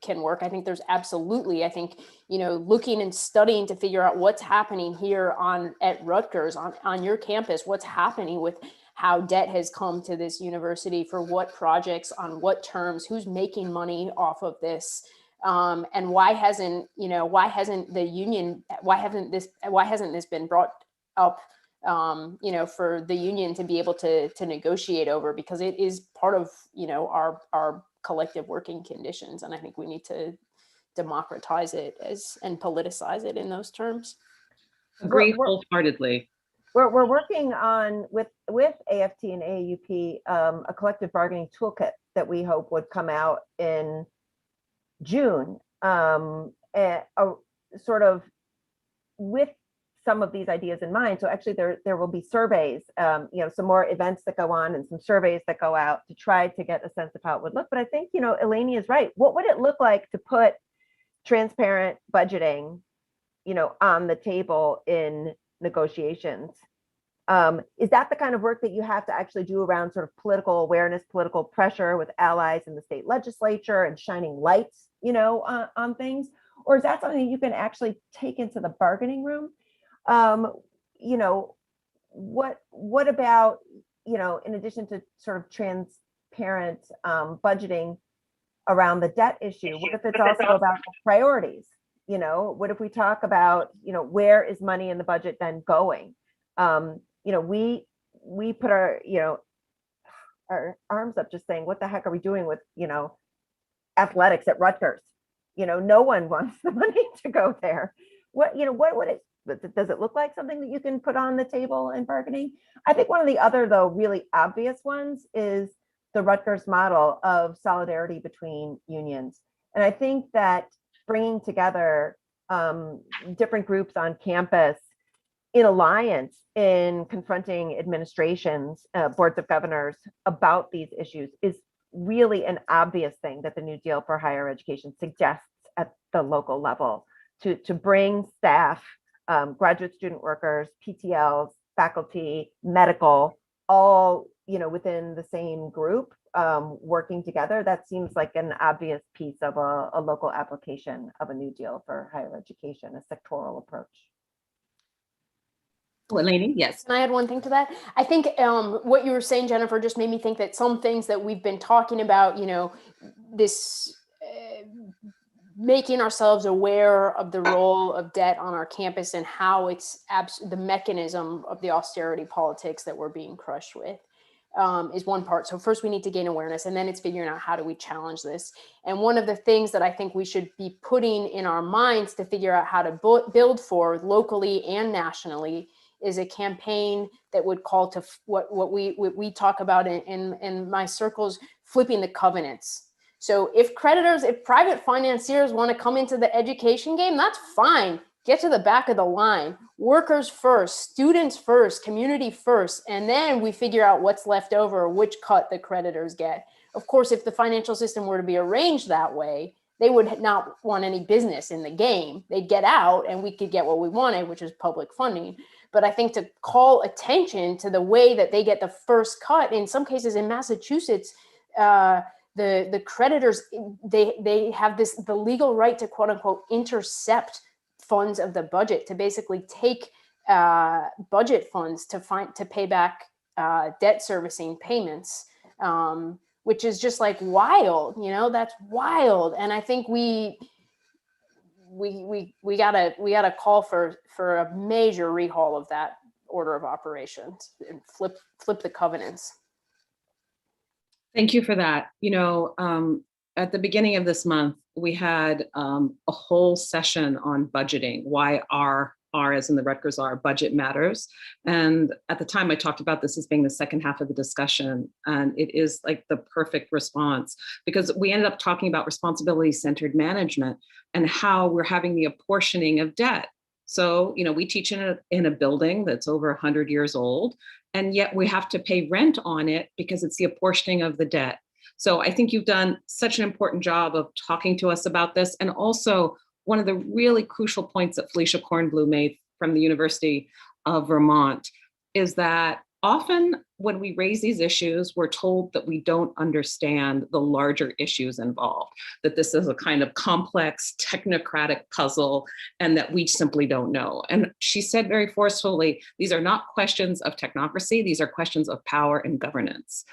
Speaker 3: can work, I think there's absolutely, I think, looking and studying to figure out what's happening here at Rutgers on your campus, what's happening with how debt has come to this university, for what projects, on what terms, who's making money off of this, and why hasn't this been brought up, for the union to be able to negotiate over, because it is part of, our collective working conditions. And I think we need to democratize it and politicize it in those terms.
Speaker 1: Agree wholeheartedly.
Speaker 2: We're working on with AFT and AAUP a collective bargaining toolkit that we hope would come out in June, sort of with some of these ideas in mind. So actually there will be surveys, some more events that go on and some surveys that go out to try to get a sense of how it would look. But I think, Eleni is right. What would it look like to put transparent budgeting, on the table in negotiations? Is that the kind of work that you have to actually do around sort of political awareness, political pressure with allies in the state legislature and shining lights, on things? Or is that something you can actually take into the bargaining room? What about, in addition to sort of transparent budgeting around the debt issue, what if it's also about priorities? What if we talk about, where is money in the budget then going? We put our arms up just saying, what the heck are we doing with, athletics at Rutgers? No one wants the money to go there. What would it, does it look like something that you can put on the table in bargaining? I think one of the other, though, really obvious ones is the Rutgers model of solidarity between unions. And I think that bringing together different groups on campus in alliance in confronting administrations, boards of governors about these issues is really an obvious thing that the New Deal for Higher Education suggests at the local level to bring staff, graduate student workers, PTLs, faculty, medical, all within the same group, working together. That seems like an obvious piece of a local application of a New Deal for higher education, a sectoral approach.
Speaker 1: Eleni, yes.
Speaker 3: Can I add one thing to that? I think what you were saying, Jennifer, just made me think that some things that we've been talking about, this making ourselves aware of the role of debt on our campus and how it's the mechanism of the austerity politics that we're being crushed with is one part. So first we need to gain awareness, and then it's figuring out how do we challenge this. And one of the things that I think we should be putting in our minds to figure out how to build for locally and nationally is a campaign that would call to what we talk about in my circles, flipping the covenants. So if private financiers want to come into the education game, that's fine. Get to the back of the line. Workers first, students first, community first, and then we figure out what's left over, which cut the creditors get. Of course, if the financial system were to be arranged that way, they would not want any business in the game. They'd get out and we could get what we wanted, which is public funding. But I think to call attention to the way that they get the first cut, in some cases in Massachusetts, the creditors, they have the legal right to quote unquote intercept funds of the budget, to basically take budget funds to pay back debt servicing payments, which is just like wild. That's wild. And I think we gotta call for a major rehaul of that order of operations and flip the covenants.
Speaker 1: Thank you for that. At the beginning of this month, we had a whole session on budgeting, why R as in the Rutgers R, budget matters. And at the time I talked about this as being the second half of the discussion, and it is like the perfect response, because we ended up talking about responsibility-centered management and how we're having the apportioning of debt. So, we teach in a building that's over 100 years old, and yet we have to pay rent on it because it's the apportioning of the debt. So I think you've done such an important job of talking to us about this. And also one of the really crucial points that Felicia Kornblue made from the University of Vermont is that often when we raise these issues, we're told that we don't understand the larger issues involved, that this is a kind of complex technocratic puzzle and that we simply don't know. And she said very forcefully, these are not questions of technocracy, these are questions of power and governance.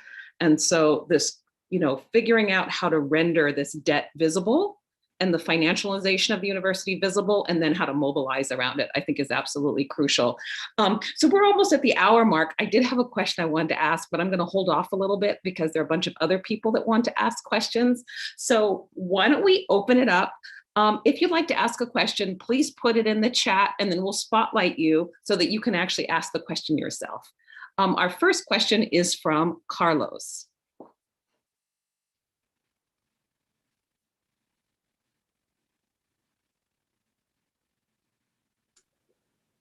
Speaker 1: And so this, figuring out how to render this debt visible and the financialization of the university visible, and then how to mobilize around it, I think is absolutely crucial. So we're almost at the hour mark. I did have a question I wanted to ask, but I'm going to hold off a little bit because there are a bunch of other people that want to ask questions. So why don't we open it up? If you'd like to ask a question, please put it in the chat and then we'll spotlight you so that you can actually ask the question yourself. Our first question is from Carlos.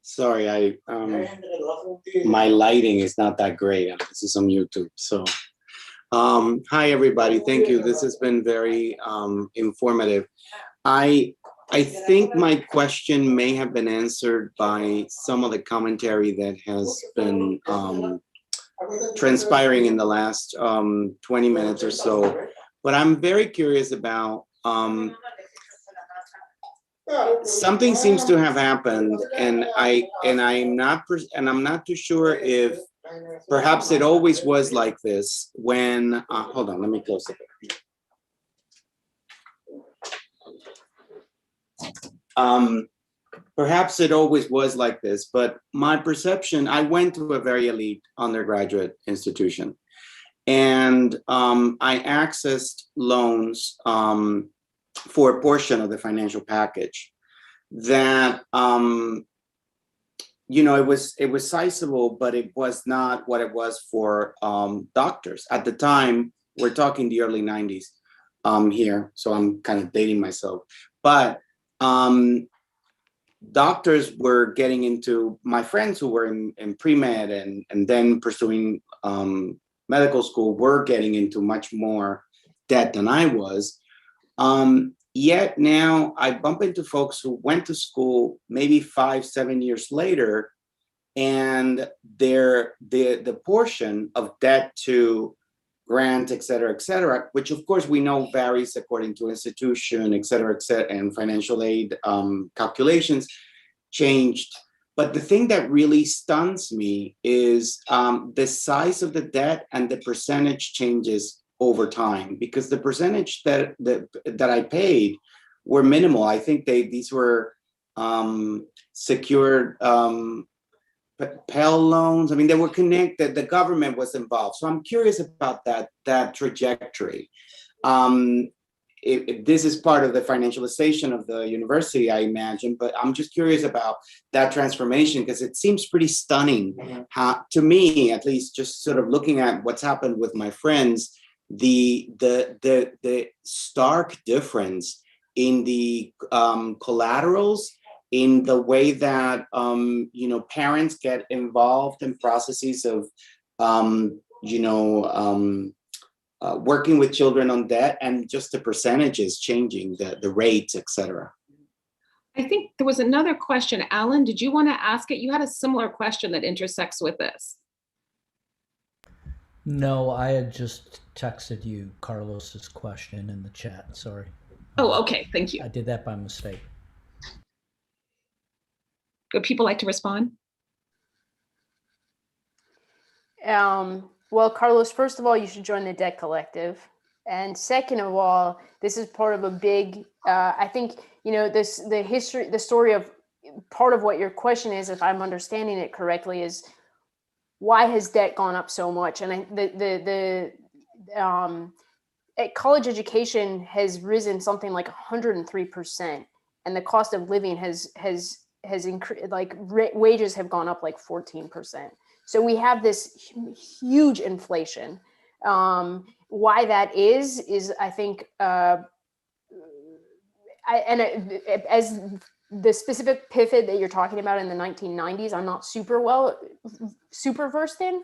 Speaker 5: Sorry, my lighting is not that great. This is on YouTube. So, hi everybody. Thank you. This has been very informative. I think my question may have been answered by some of the commentary that has been transpiring in the last 20 minutes or so. But I'm very curious about something seems to have happened, and I'm not too sure if perhaps it always was like this when hold on, let me close it. Perhaps it always was like this, but my perception, I went to a very elite undergraduate institution, and I accessed loans for a portion of the financial package that, you know, it was sizable, but it was not what it was for doctors. At the time, we're talking the early 90s here, so I'm kind of dating myself. But doctors were getting into, my friends who were in pre-med and then pursuing medical school were getting into much more debt than I was. Yet now I bump into folks who went to school maybe 5-7 years later, and the portion of debt to grants, et cetera, which of course we know varies according to institution, et cetera, and financial aid calculations changed. But the thing that really stuns me is the size of the debt and the percentage changes over time, because the percentage that I paid were minimal. I think these were secured Pell loans. I mean, they were connected. The government was involved. So I'm curious about that trajectory. If this is part of the financialization of the university, I imagine, but I'm just curious about that transformation, because it seems pretty stunning how, to me, at least, just sort of looking at what's happened with my friends, the stark difference in the collaterals, in the way that you know, parents get involved in processes of you know, working with children on debt, and just the percentages changing, the rates, et cetera.
Speaker 1: I think there was another question. Alan, did you want to ask it? You had a similar question that intersects with this.
Speaker 6: No, I had just texted you Carlos's question in the chat. Sorry.
Speaker 1: Oh, okay. Thank you.
Speaker 6: I did that by mistake.
Speaker 1: Would people like to respond?
Speaker 3: Well, Carlos, first of all, you should join the Debt Collective. And second of all, this is part of a big, I think, you know, the story of part of what your question is, if I'm understanding it correctly, is why has debt gone up so much? And college education has risen something like 103%, and the cost of living has increased, like wages have gone up like 14%. So we have this huge inflation. Why that is I think, as the specific pivot that you're talking about in the 1990s, I'm not super versed in,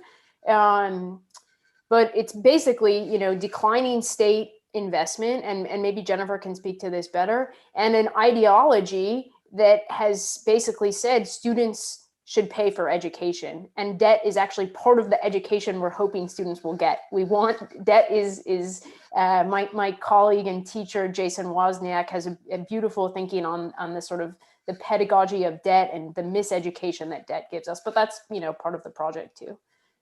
Speaker 3: but it's basically, you know, declining state investment, and maybe Jennifer can speak to this better, and an ideology that has basically said students should pay for education, and debt is actually part of the education we're hoping students will get. We want debt is my colleague and teacher Jason Wozniak has a beautiful thinking on the sort of the pedagogy of debt and the miseducation that debt gives us. But that's, you know, part of the project too.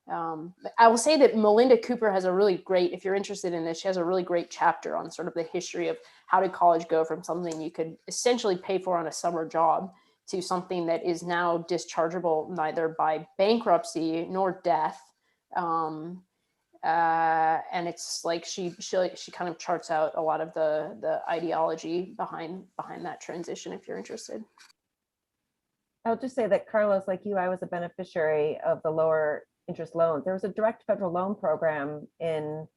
Speaker 3: I will say that Melinda Cooper has a really great, if you're interested in this, she has a really great chapter on sort of the history of how did college go from something you could essentially pay for on a summer job to something that is now dischargeable neither by bankruptcy nor death. And it's like she kind of charts out a lot of the ideology behind that transition, if you're interested.
Speaker 2: I'll just say that, Carlos, like you, I was a beneficiary of the lower interest loans. There was a direct federal loan program in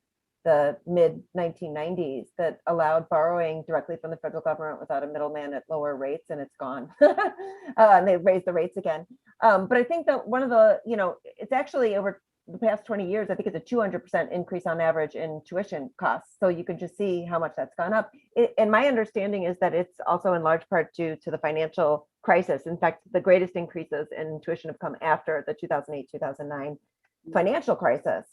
Speaker 2: the mid 1990s that allowed borrowing directly from the federal government without a middleman at lower rates, and it's gone. And they raised the rates again. But I think that one of the, it's actually over the past 20 years, I think it's a 200% increase on average in tuition costs. So you can just see how much that's gone up. And my understanding is that it's also in large part due to the financial crisis. In fact, the greatest increases in tuition have come after the 2008-2009 financial crisis,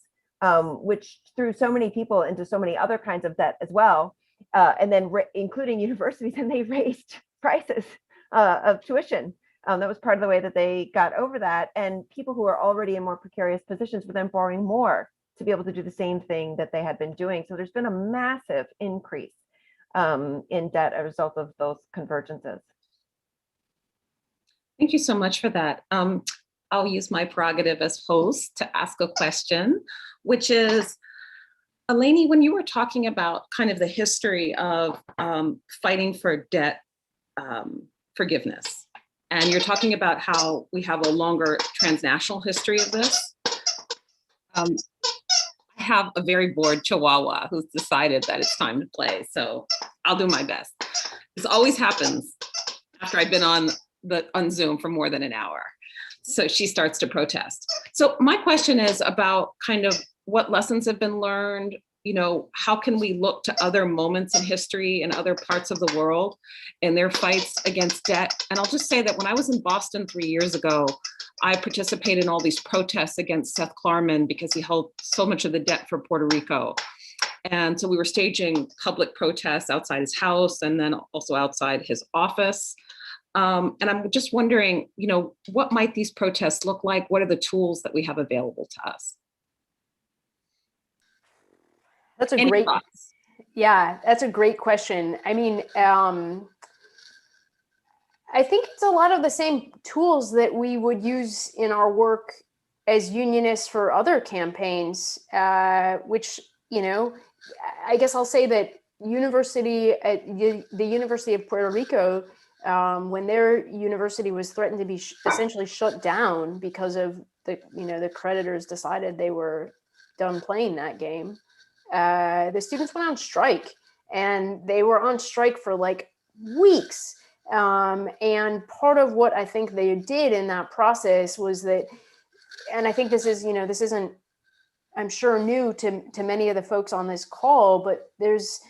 Speaker 2: which threw so many people into so many other kinds of debt as well. And then including universities, and they raised prices of tuition. That was part of the way that they got over that. And people who are already in more precarious positions were then borrowing more to be able to do the same thing that they had been doing. So there's been a massive increase in debt as a result of those convergences.
Speaker 1: Thank you so much for that. I'll use my prerogative as host to ask a question, which is, Eleni, when you were talking about kind of the history of fighting for debt forgiveness, and you're talking about how we have a longer transnational history of this, I have a very bored Chihuahua who's decided that it's time to play, so I'll do my best. This always happens after I've been on Zoom for more than an hour. So she starts to protest. So my question is about kind of what lessons have been learned, how can we look to other moments in history and other parts of the world and their fights against debt? And I'll just say that when I was in Boston 3 years ago, I participated in all these protests against Seth Klarman because he held so much of the debt for Puerto Rico. And so we were staging public protests outside his house and then also outside his office. And I'm just wondering, what might these protests look like? What are the tools that we have available to us?
Speaker 3: That's
Speaker 1: Any
Speaker 3: great.
Speaker 1: thoughts?
Speaker 3: Yeah, that's a great question. I mean, I think it's a lot of the same tools that we would use in our work as unionists for other campaigns, which, I guess I'll say that the University of Puerto Rico, when their university was threatened to be essentially shut down because of the creditors decided they were done playing that game, the students went on strike, and they were on strike for like weeks. And part of what I think they did in that process was that, and I think this is, this isn't, I'm sure, new to many of the folks on this call, but there's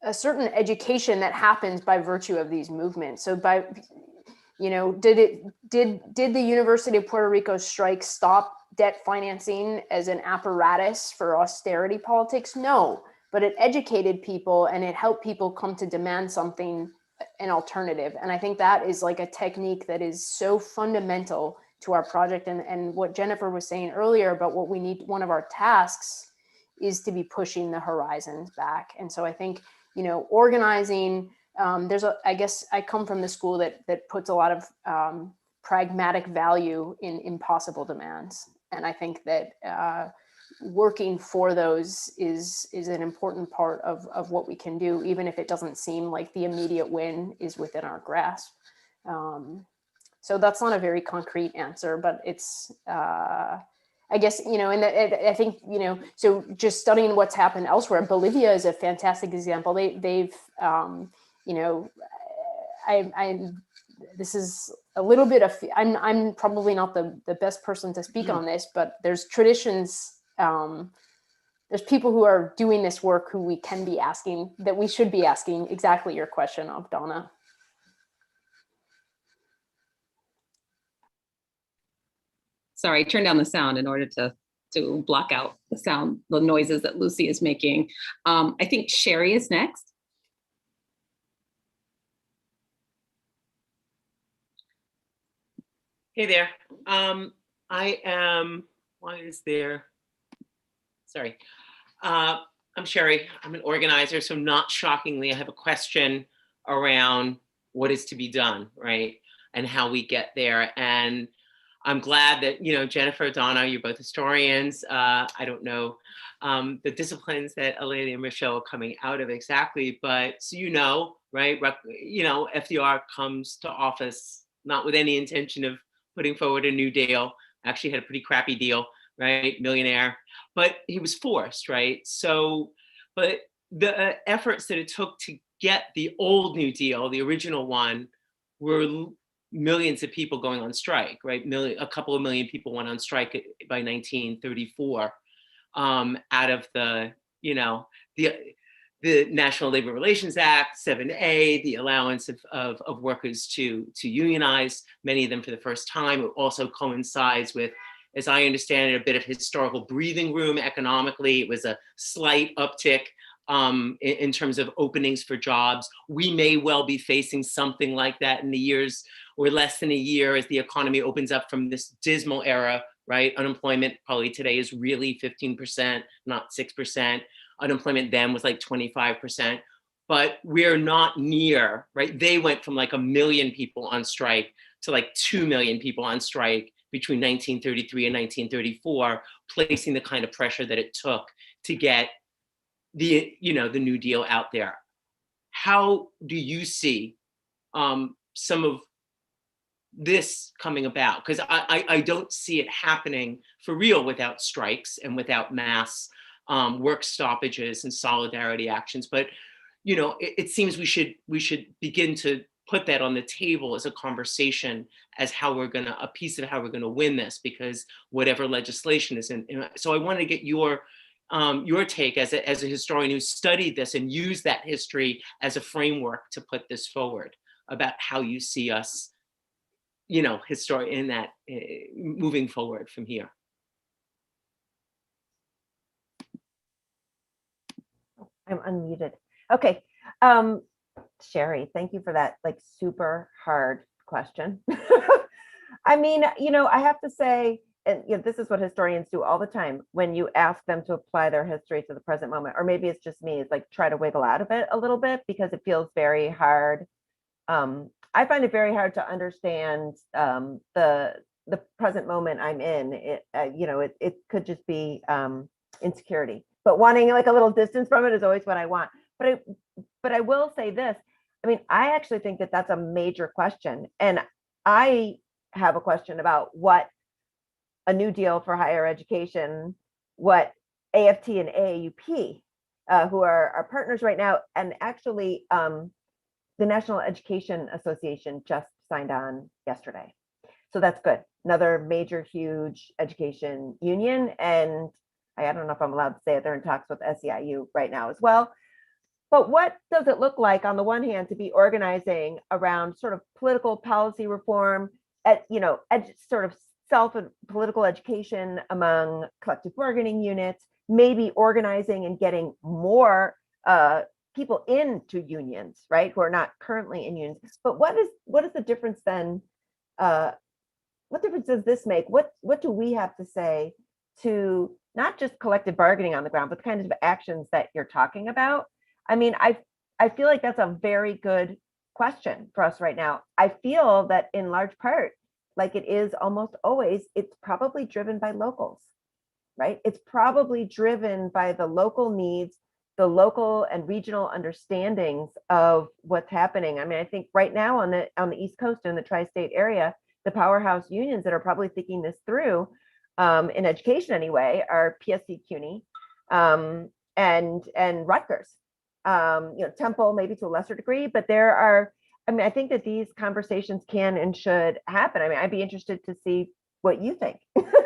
Speaker 3: a certain education that happens by virtue of these movements. So by, did the University of Puerto Rico strike stop debt financing as an apparatus for austerity politics? No, but it educated people and it helped people come to demand something, an alternative. And I think that is like a technique that is so fundamental to our project. And what Jennifer was saying earlier about what we need, one of our tasks is to be pushing the horizons back. And so I think, organizing, I guess I come from the school that puts a lot of pragmatic value in impossible demands. And I think that working for those is an important part of what we can do, even if it doesn't seem like the immediate win is within our grasp. So that's not a very concrete answer, but it's, I guess, and I think, so just studying what's happened elsewhere, Bolivia is a fantastic example. They've, this is a little bit of, I'm probably not the best person to speak on this, but there's traditions, there's people who are doing this work who we can be asking, that we should be asking exactly your question of, Donna.
Speaker 1: Sorry, turn down the sound in order to block out the sound, the noises that Lucy is making. I think Sherry is next.
Speaker 7: Hey there. Why is there? Sorry. I'm Sherry. I'm an organizer. So not shockingly, I have a question around what is to be done, right? And how we get there. And I'm glad that, Jennifer, Donna, you're both historians. I don't know the disciplines that Eleni and Richelle are coming out of exactly, but so right? FDR comes to office not with any intention of putting forward a new deal. Actually had a pretty crappy deal, right? Millionaire, but he was forced, right? So, but the efforts that it took to get the old New Deal, the original one, were millions of people going on strike, right? A couple of million people went on strike by 1934, out of the, the National Labor Relations Act, 7A, the allowance of workers to unionize, many of them for the first time. It also coincides with, as I understand it, a bit of historical breathing room economically. It was a slight uptick in terms of openings for jobs. We may well be facing something like that in the years or less than a year as the economy opens up from this dismal era, right? Unemployment probably today is really 15%, not 6%. Unemployment then was like 25%, but we're not near, right? They went from like 1 million people on strike to like 2 million people on strike between 1933 and 1934, placing the kind of pressure that it took to get the New Deal out there. How do you see some of this coming about? Because I don't see it happening for real without strikes and without mass work stoppages and solidarity actions. But it seems we should begin to put that on the table as a conversation as a piece of how we're gonna win this, because whatever legislation is in. So I wanted to get your take as a historian who studied this and used that history as a framework to put this forward, about how you see us, moving forward from here.
Speaker 2: I'm unmuted. Okay. Sherry, thank you for that super hard question. I mean, I have to say, and this is what historians do all the time when you ask them to apply their history to the present moment, or maybe it's just me, it's like try to wiggle out of it a little bit because it feels very hard. I find it very hard to understand the present moment I'm in. It could just be insecurity, but wanting like a little distance from it is always what I want. But I will say this. I mean, I actually think that that's a major question, and I have a question about what a New Deal for higher education, what AFT and AAUP, who are our partners right now, and actually the National Education Association just signed on yesterday. So that's good. Another major, huge education union. And I don't know if I'm allowed to say it, they're in talks with SEIU right now as well. But what does it look like on the one hand to be organizing around sort of political policy reform, sort of self and political education among collective bargaining units, maybe organizing and getting more people into unions, right, who are not currently in unions. But what is the difference then? What difference does this make? What do we have to say to not just collective bargaining on the ground, but the kinds of actions that you're talking about? I mean, I feel like that's a very good question for us right now. I feel that in large part, like it is almost always, it's probably driven by locals, right? It's probably driven by the local needs, the local and regional understandings of what's happening. I mean, I think right now on the East Coast in the tri-state area, the powerhouse unions that are probably thinking this through in education anyway are PSC CUNY and Rutgers. Temple maybe to a lesser degree, but there are, I mean, I think that these conversations can and should happen. I mean, I'd be interested to see what you think,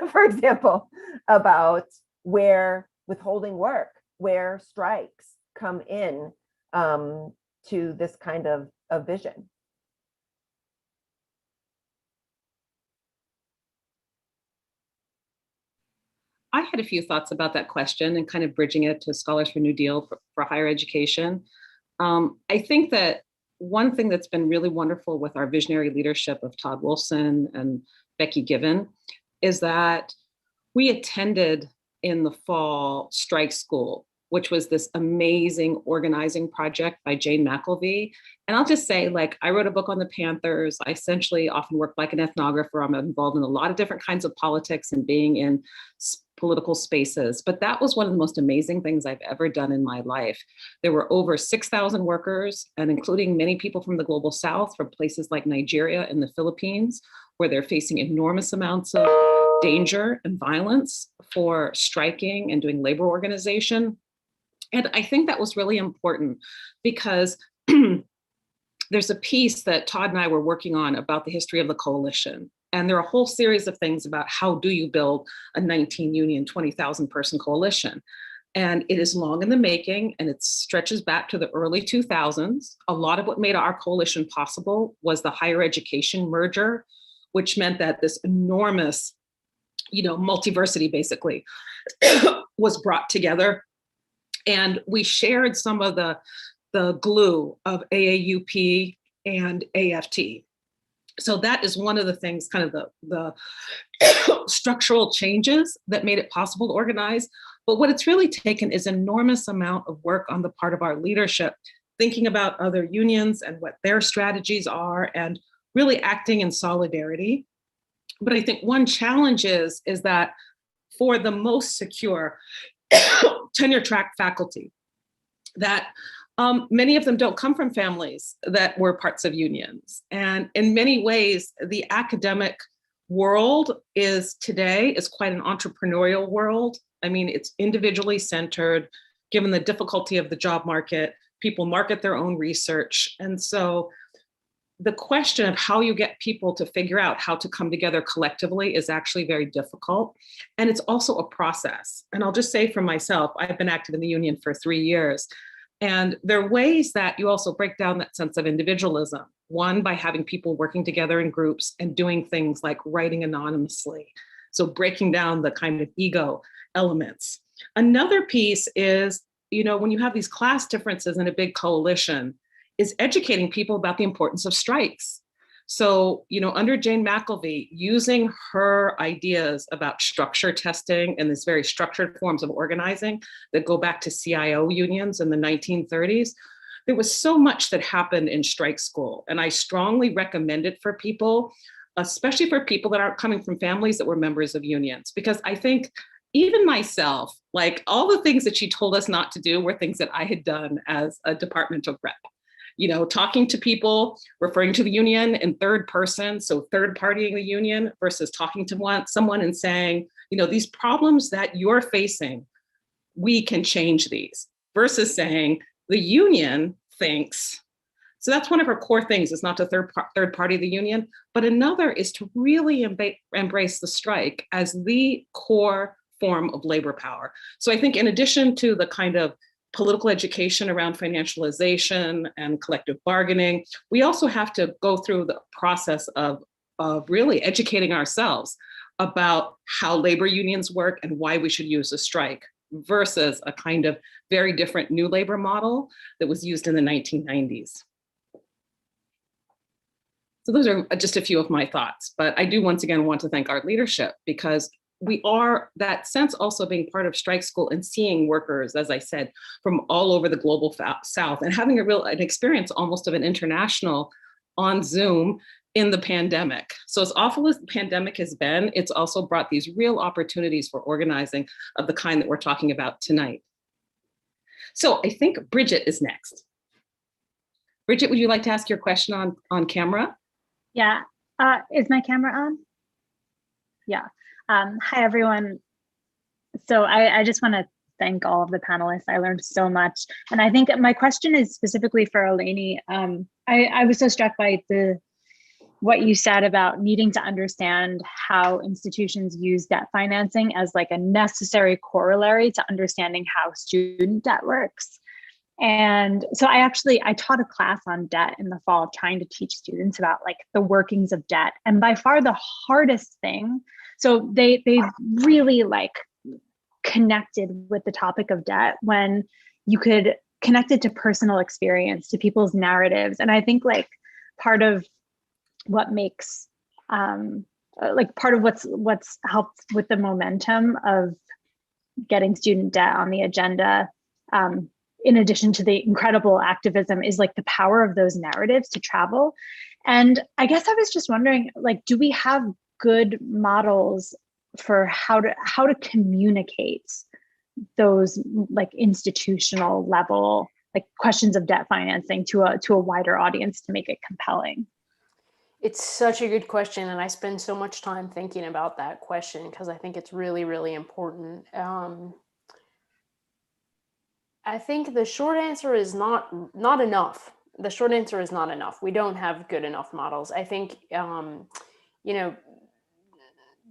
Speaker 2: for example, about where withholding work, where strikes come in to this kind of vision.
Speaker 1: I had a few thoughts about that question and kind of bridging it to Scholars for New Deal for higher education. I think that one thing that's been really wonderful with our visionary leadership of Todd Wilson and Becky Given is that we attended in the fall Strike School, which was this amazing organizing project by Jane McElvey. And I'll just say, like, I wrote a book on the Panthers. I essentially often work like an ethnographer. I'm involved in a lot of different kinds of politics and being in political spaces. But that was one of the most amazing things I've ever done in my life. There were over 6,000 workers, and including many people from the global South, from places like Nigeria and the Philippines, where they're facing enormous amounts of danger and violence for striking and doing labor organization. And I think that was really important because there's a piece that Todd and I were working on about the history of the coalition. And there are a whole series of things about how do you build a 19 union, 20,000 person coalition. And it is long in the making, and it stretches back to the early 2000s. A lot of what made our coalition possible was the higher education merger, which meant that this enormous, multiversity basically was brought together. And we shared some of the glue of AAUP and AFT. So that is one of the things, kind of the structural changes that made it possible to organize. But what it's really taken is enormous amount of work on the part of our leadership, thinking about other unions and what their strategies are, and really acting in solidarity. But I think one challenge is that for the most secure tenure track faculty, that many of them don't come from families that were parts of unions. And in many ways, the academic world today is quite an entrepreneurial world. I mean, it's individually centered, given the difficulty of the job market, people market their own research. And so the question of how you get people to figure out how to come together collectively is actually very difficult. And it's also a process. And I'll just say for myself, I've been active in the union for 3 years. And there are ways that you also break down that sense of individualism. One, by having people working together in groups and doing things like writing anonymously. So breaking down the kind of ego elements. Another piece is, when you have these class differences in a big coalition, is educating people about the importance of strikes. So, under Jane McElvey, using her ideas about structure testing and these very structured forms of organizing that go back to CIO unions in the 1930s, there was so much that happened in strike school. And I strongly recommend it for people, especially for people that aren't coming from families that were members of unions, because I think even myself, like all the things that she told us not to do were things that I had done as a departmental rep. Talking to people, referring to the union in third person, so third partying the union versus talking to someone and saying, these problems that you're facing, we can change these, versus saying the union thinks. So that's one of her core things, is not to third party the union, but another is to really embrace the strike as the core form of labor power. So I think in addition to the kind of political education around financialization and collective bargaining, we also have to go through the process of really educating ourselves about how labor unions work and why we should use a strike, versus a kind of very different new labor model that was used in the 1990s. So those are just a few of my thoughts, but I do once again want to thank our leadership, because we are, that sense also being part of strike school and seeing workers, as I said, from all over the global South, and having an experience almost of an international on Zoom in the pandemic. So as awful as the pandemic has been, it's also brought these real opportunities for organizing of the kind that we're talking about tonight. So I think Bridget is next. Bridget, would you like to ask your question on camera?
Speaker 8: Yeah, is my camera on? Yeah. Hi, everyone. So I just want to thank all of the panelists. I learned so much. And I think my question is specifically for Eleni. I was so struck by what you said about needing to understand how institutions use debt financing as like a necessary corollary to understanding how student debt works. And so I taught a class on debt in the fall, trying to teach students about like the workings of debt. And by far the hardest thing, so they really like connected with the topic of debt when you could connect it to personal experience, to people's narratives. And I think like part of what makes part of what's helped with the momentum of getting student debt on the agenda, in addition to the incredible activism, is like the power of those narratives to travel. And I guess I was just wondering, like, do we have good models for how to communicate those like institutional level like questions of debt financing to a wider audience to make it compelling?
Speaker 3: It's such a good question, and I spend so much time thinking about that question because I think it's really, really important. I think the short answer is not enough. The short answer is not enough. We don't have good enough models. I think,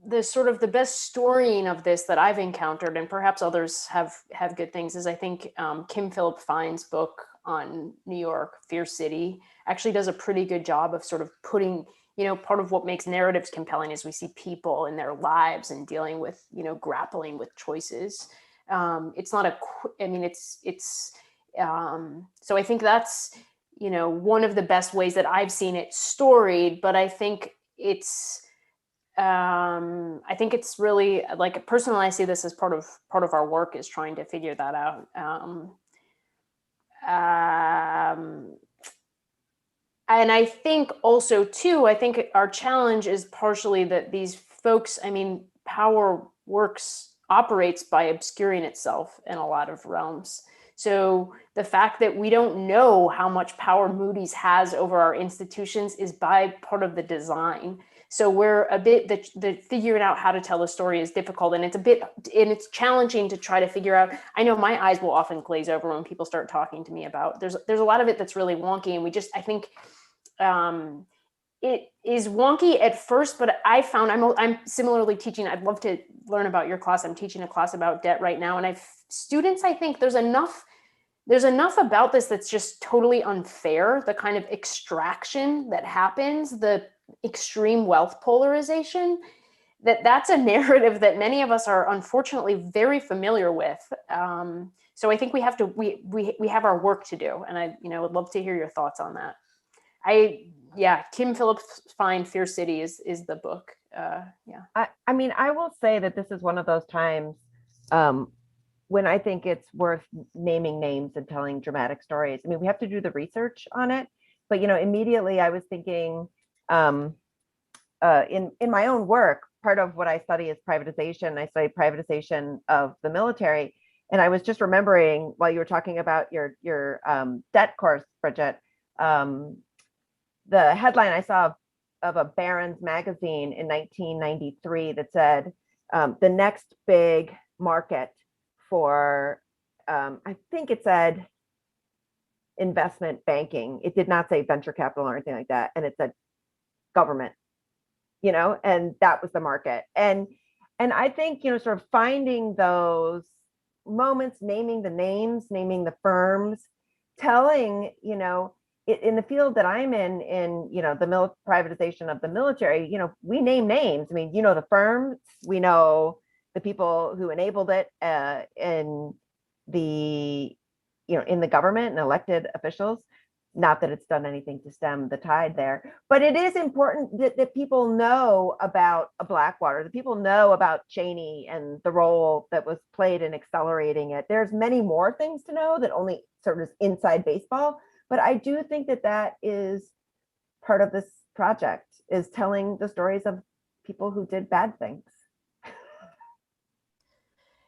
Speaker 3: the sort of the best storying of this that I've encountered, and perhaps others have good things, is I think Kim Philip Fine's book on New York, Fear City, actually does a pretty good job of sort of putting, part of what makes narratives compelling is we see people in their lives and dealing with, grappling with choices. It's not so I think that's, one of the best ways that I've seen it storied, but I think it's really, like, personally, I see this as part of our work is trying to figure that out. And I think also too, I think our challenge is partially that these folks, power operates by obscuring itself in a lot of realms. So the fact that we don't know how much power Moody's has over our institutions is by part of the design. So we're a bit, the figuring out how to tell a story is difficult, and it's challenging to try to figure out. I know my eyes will often glaze over when people start talking to me about, there's a lot of it that's really wonky, and I think it is wonky at first, but I found I'm similarly teaching. I'd love to learn about your class. I'm teaching a class about debt right now, and students, I think there's enough about this that's just totally unfair. The kind of extraction that happens, the extreme wealth polarization, that's a narrative that many of us are unfortunately very familiar with. So I think we have our work to do, and I would love to hear your thoughts on that. Kim Philip Fine, Fear City is the book. I will say that this is one of those times when I think it's worth naming names and telling dramatic stories. We have to do the research on it, but immediately I was thinking, in my own work, part of what I study is privatization. I study privatization of the military, and I was just remembering while you were talking about your debt course, Bridget. The headline I saw of a Barron's magazine in 1993 that said the next big market for, I think it said investment banking. It did not say venture capital or anything like that. And it said government, and that was the market. And I think, sort of finding those moments, naming the names, naming the firms, telling, in the field that I'm in, the privatization of the military, we name names. The firms, we know the people who enabled it, in the government and elected officials. Not that it's done anything to stem the tide there, but it is important that people know about Blackwater, that people know about Cheney and the role that was played in accelerating it. There's many more things to know that only sort of inside baseball. But I do think that is part of this project, is telling the stories of people who did bad things.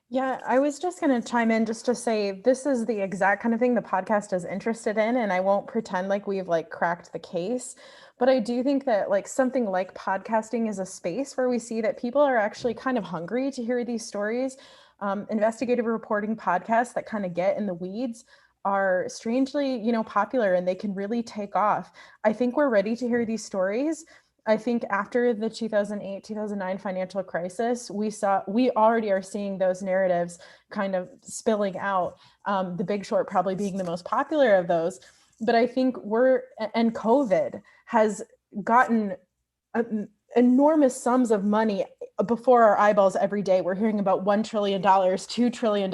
Speaker 4: Yeah, I was just going to chime in just to say this is the exact kind of thing the podcast is interested in, and I won't pretend like we've cracked the case, but I do think that something like podcasting is a space where we see that people are actually kind of hungry to hear these stories. Investigative reporting podcasts that kind of get in the weeds are strangely, popular, and they can really take off. I think we're ready to hear these stories. I think after the 2008, 2009 financial crisis, we already are seeing those narratives kind of spilling out. The Big Short probably being the most popular of those. But I think and COVID has gotten enormous sums of money before our eyeballs every day. We're hearing about $1 trillion, $2 trillion.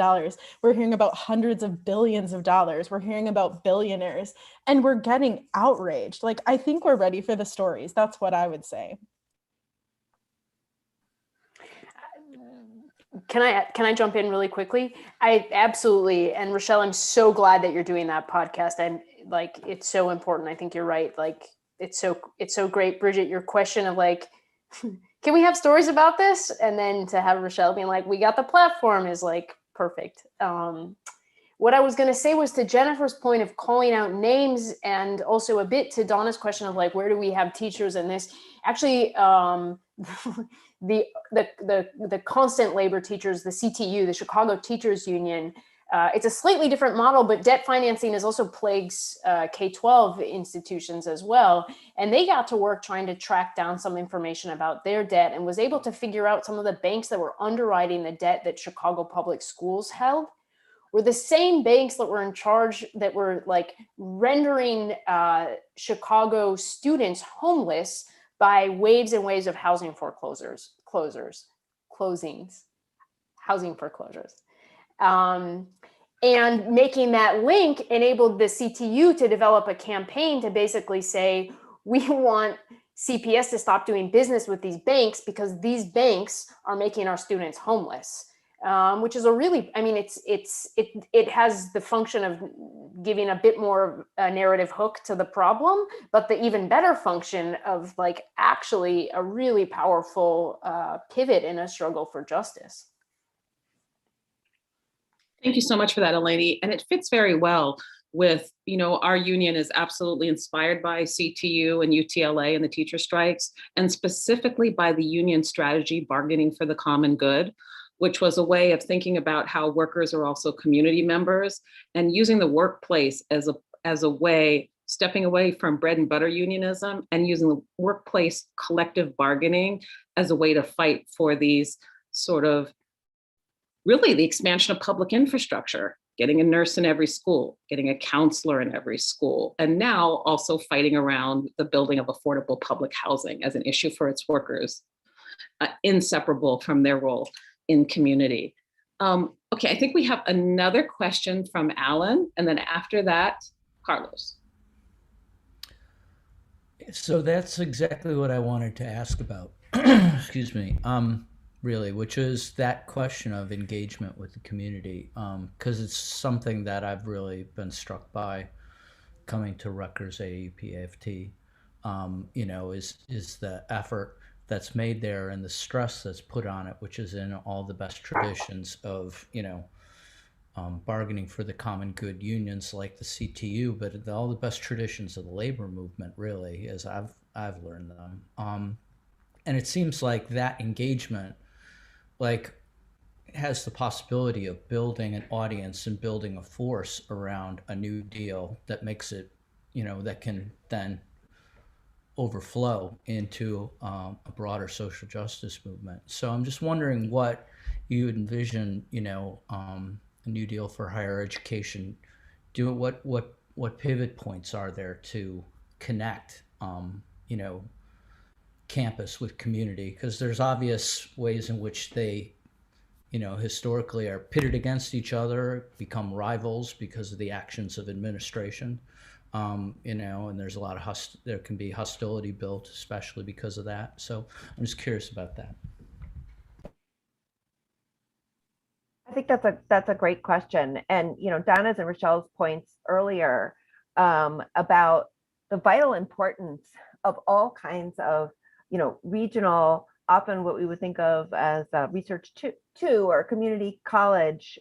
Speaker 4: We're hearing about hundreds of billions of dollars. We're hearing about billionaires, and we're getting outraged. I think we're ready for the stories. That's what I would say.
Speaker 3: Can I jump in really quickly? I absolutely, and Richelle, I'm so glad that you're doing that podcast. And it's so important. I think you're right. It's so great, Bridget, your question of can we have stories about this? And then to have Richelle being we got the platform is perfect. what I was going to say was, to Jennifer's point of calling out names, and also a bit to Donna's question of like, where do we have teachers in this? Actually, the constant labor teachers, the CTU, the Chicago Teachers Union, it's a slightly different model, but debt financing is also plagues K-12 institutions as well. And they got to work trying to track down some information about their debt, and was able to figure out some of the banks that were underwriting the debt that Chicago public schools held were the same banks that were in charge, that were like rendering Chicago students homeless by waves and waves of housing foreclosures, closings, housing foreclosures. And making that link enabled the CTU to develop a campaign to basically say, we want CPS to stop doing business with these banks because these banks are making our students homeless. Which is a really, I mean, it has the function of giving a bit more narrative hook to the problem, but the even better function of like actually a really powerful pivot in a struggle for justice.
Speaker 1: Thank you so much for that, Eleni. And it fits very well with, you know, our union is absolutely inspired by CTU and UTLA and the teacher strikes, and specifically by the union strategy, bargaining for the common good, which was a way of thinking about how workers are also community members, and using the workplace as a way, stepping away from bread and butter unionism and using the workplace collective bargaining as a way to fight for these sort of, really the expansion of public infrastructure, getting a nurse in every school, getting a counselor in every school, and now also fighting around the building of affordable public housing as an issue for its workers, inseparable from their role in community. Okay, I think we have another question from Alan, and then after that, Carlos.
Speaker 6: So that's exactly what I wanted to ask about. Excuse me. Really, which is that question of engagement with the community, because it's something that I've really been struck by coming to Rutgers AAUP-AFT. You know, is the effort that's made there and the stress that's put on it, which is in all the best traditions of, you know, bargaining for the common good unions like the CTU, but all the best traditions of the labor movement, really, as I've learned them. And it seems like that engagement, like, has the possibility of building an audience and building a force around a new deal that makes it, you know, that can then overflow into a broader social justice movement. So I'm just wondering what you envision, you know, a new deal for higher education. What pivot points are there to connect, you know, campus with community? Because there's obvious ways in which they, you know, historically are pitted against each other, become rivals because of the actions of administration. You know, and there's a lot of there can be hostility built, especially because of that. So I'm just curious about that.
Speaker 2: I think that's a great question. And, you know, Donna's and Richelle's points earlier about the vital importance of all kinds of, you know, regional, often what we would think of as research two or community college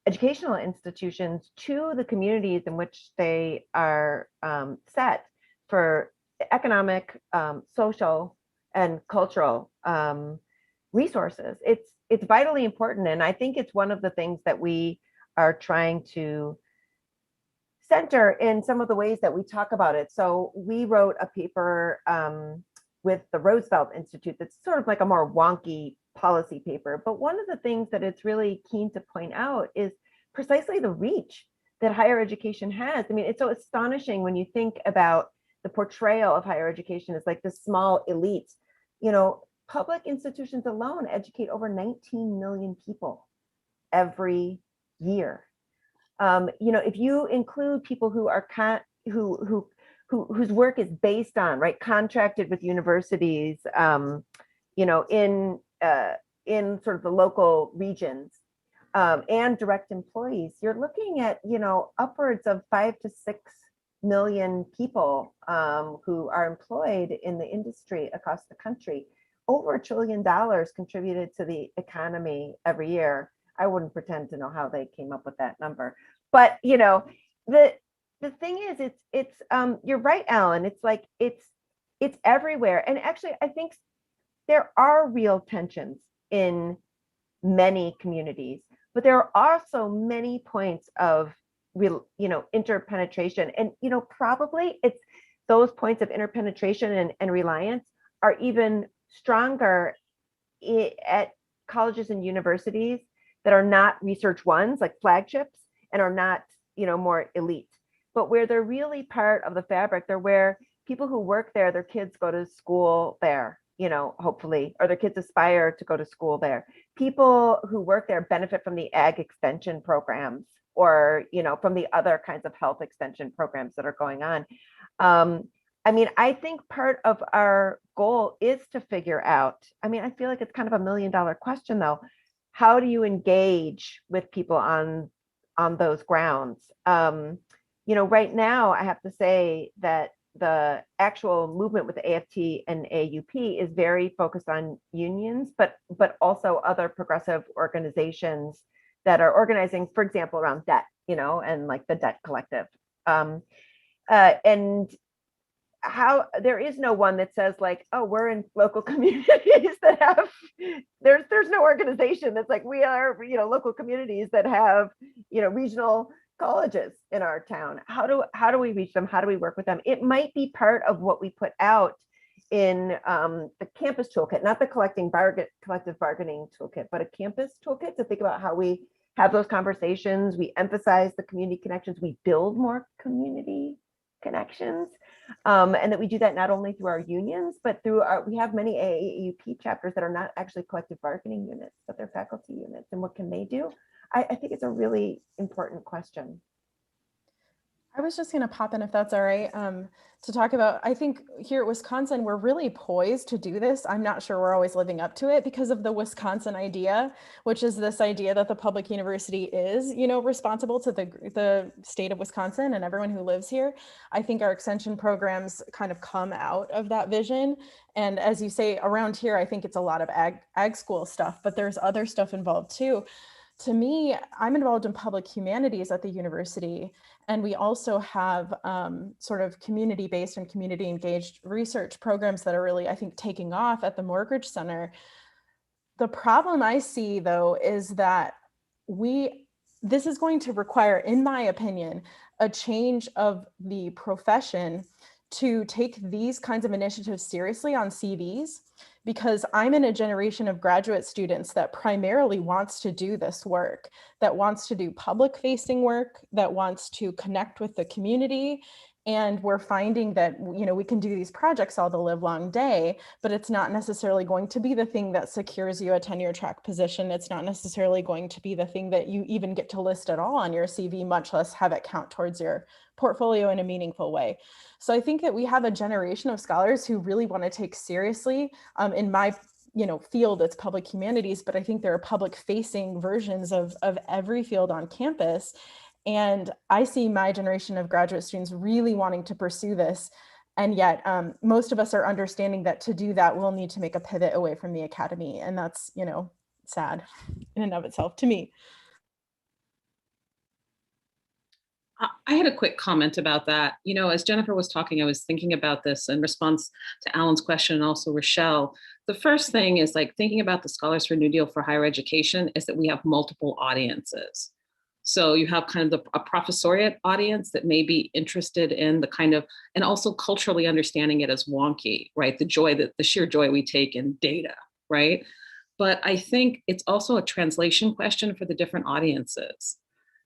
Speaker 2: educational institutions to the communities in which they are set for economic, social, and cultural resources. It's vitally important, and I think it's one of the things that we are trying to center in some of the ways that we talk about it. So we wrote a paper with the Roosevelt Institute that's sort of like a more wonky policy paper. But one of the things that it's really keen to point out is precisely the reach that higher education has. I mean, it's so astonishing when you think about the portrayal of higher education as like this small elite. You know, public institutions alone educate over 19 million people every year. You know, if you include people who are whose work is based on, right, contracted with universities, you know, in sort of the local regions, and direct employees, you're looking at, you know, upwards of 5 to 6 million people who are employed in the industry across the country. Over $1 trillion contributed to the economy every year. I wouldn't pretend to know how they came up with that number. But you know, the thing is, it's you're right, Alan. It's like it's everywhere. And actually, I think there are real tensions in many communities, but there are also many points of real, interpenetration. And probably it's those points of interpenetration and reliance are even stronger at colleges and universities that are not research ones, like flagships, and are not, more elite, but where they're really part of the fabric. They're where people who work there, their kids go to school there, hopefully, or their kids aspire to go to school there. People who work there benefit from the ag extension programs, or, from the other kinds of health extension programs that are going on. I think part of our goal is to figure out, I feel like it's kind of a $1 million question though. How do you engage with people on those grounds? Right now, I have to say that the actual movement with the AFT and AAUP is very focused on unions, but also other progressive organizations that are organizing, for example, around debt, and like the Debt Collective. And how there is no one that says like, oh, we're in local communities that have, there's no organization that's like, we are, local communities that have, regional colleges in our town. How do we reach them? How do we work with them? It might be part of what we put out in the campus toolkit, not the collective bargaining toolkit, but a campus toolkit to think about how we have those conversations. We emphasize the community connections. We build more community connections. And that we do that not only through our unions, but through we have many AAUP chapters that are not actually collective bargaining units, but they're faculty units. And what can they do? I think it's a really important question.
Speaker 4: I was just going to pop in, if that's all right, to talk about, I think here at Wisconsin, we're really poised to do this. I'm not sure we're always living up to it because of the Wisconsin idea, which is this idea that the public university is, responsible to the state of Wisconsin and everyone who lives here. I think our extension programs kind of come out of that vision. And as you say, around here, I think it's a lot of ag school stuff, but there's other stuff involved too. To me, I'm involved in public humanities at the university, and we also have sort of community-based and community-engaged research programs that are really, I think, taking off at the Morgridge Center. The problem I see, though, is that this is going to require, in my opinion, a change of the profession to take these kinds of initiatives seriously on CVs, because I'm in a generation of graduate students that primarily wants to do this work, that wants to do public facing work, that wants to connect with the community. And we're finding that, we can do these projects all the live long day, but it's not necessarily going to be the thing that secures you a tenure track position. It's not necessarily going to be the thing that you even get to list at all on your CV, much less have it count towards your portfolio in a meaningful way. So I think that we have a generation of scholars who really want to take seriously, in my field, it's public humanities, but I think there are public facing versions of every field on campus. And I see my generation of graduate students really wanting to pursue this. And yet most of us are understanding that to do that, we'll need to make a pivot away from the academy. And that's, sad in and of itself to me.
Speaker 1: I had a quick comment about that. As Jennifer was talking, I was thinking about this in response to Alan's question and also Richelle. The first thing is like thinking about the Scholars for New Deal for Higher Education is that we have multiple audiences. So you have kind of a professoriate audience that may be interested in the kind of, and also culturally understanding it as wonky, right? The sheer joy we take in data, right? But I think it's also a translation question for the different audiences,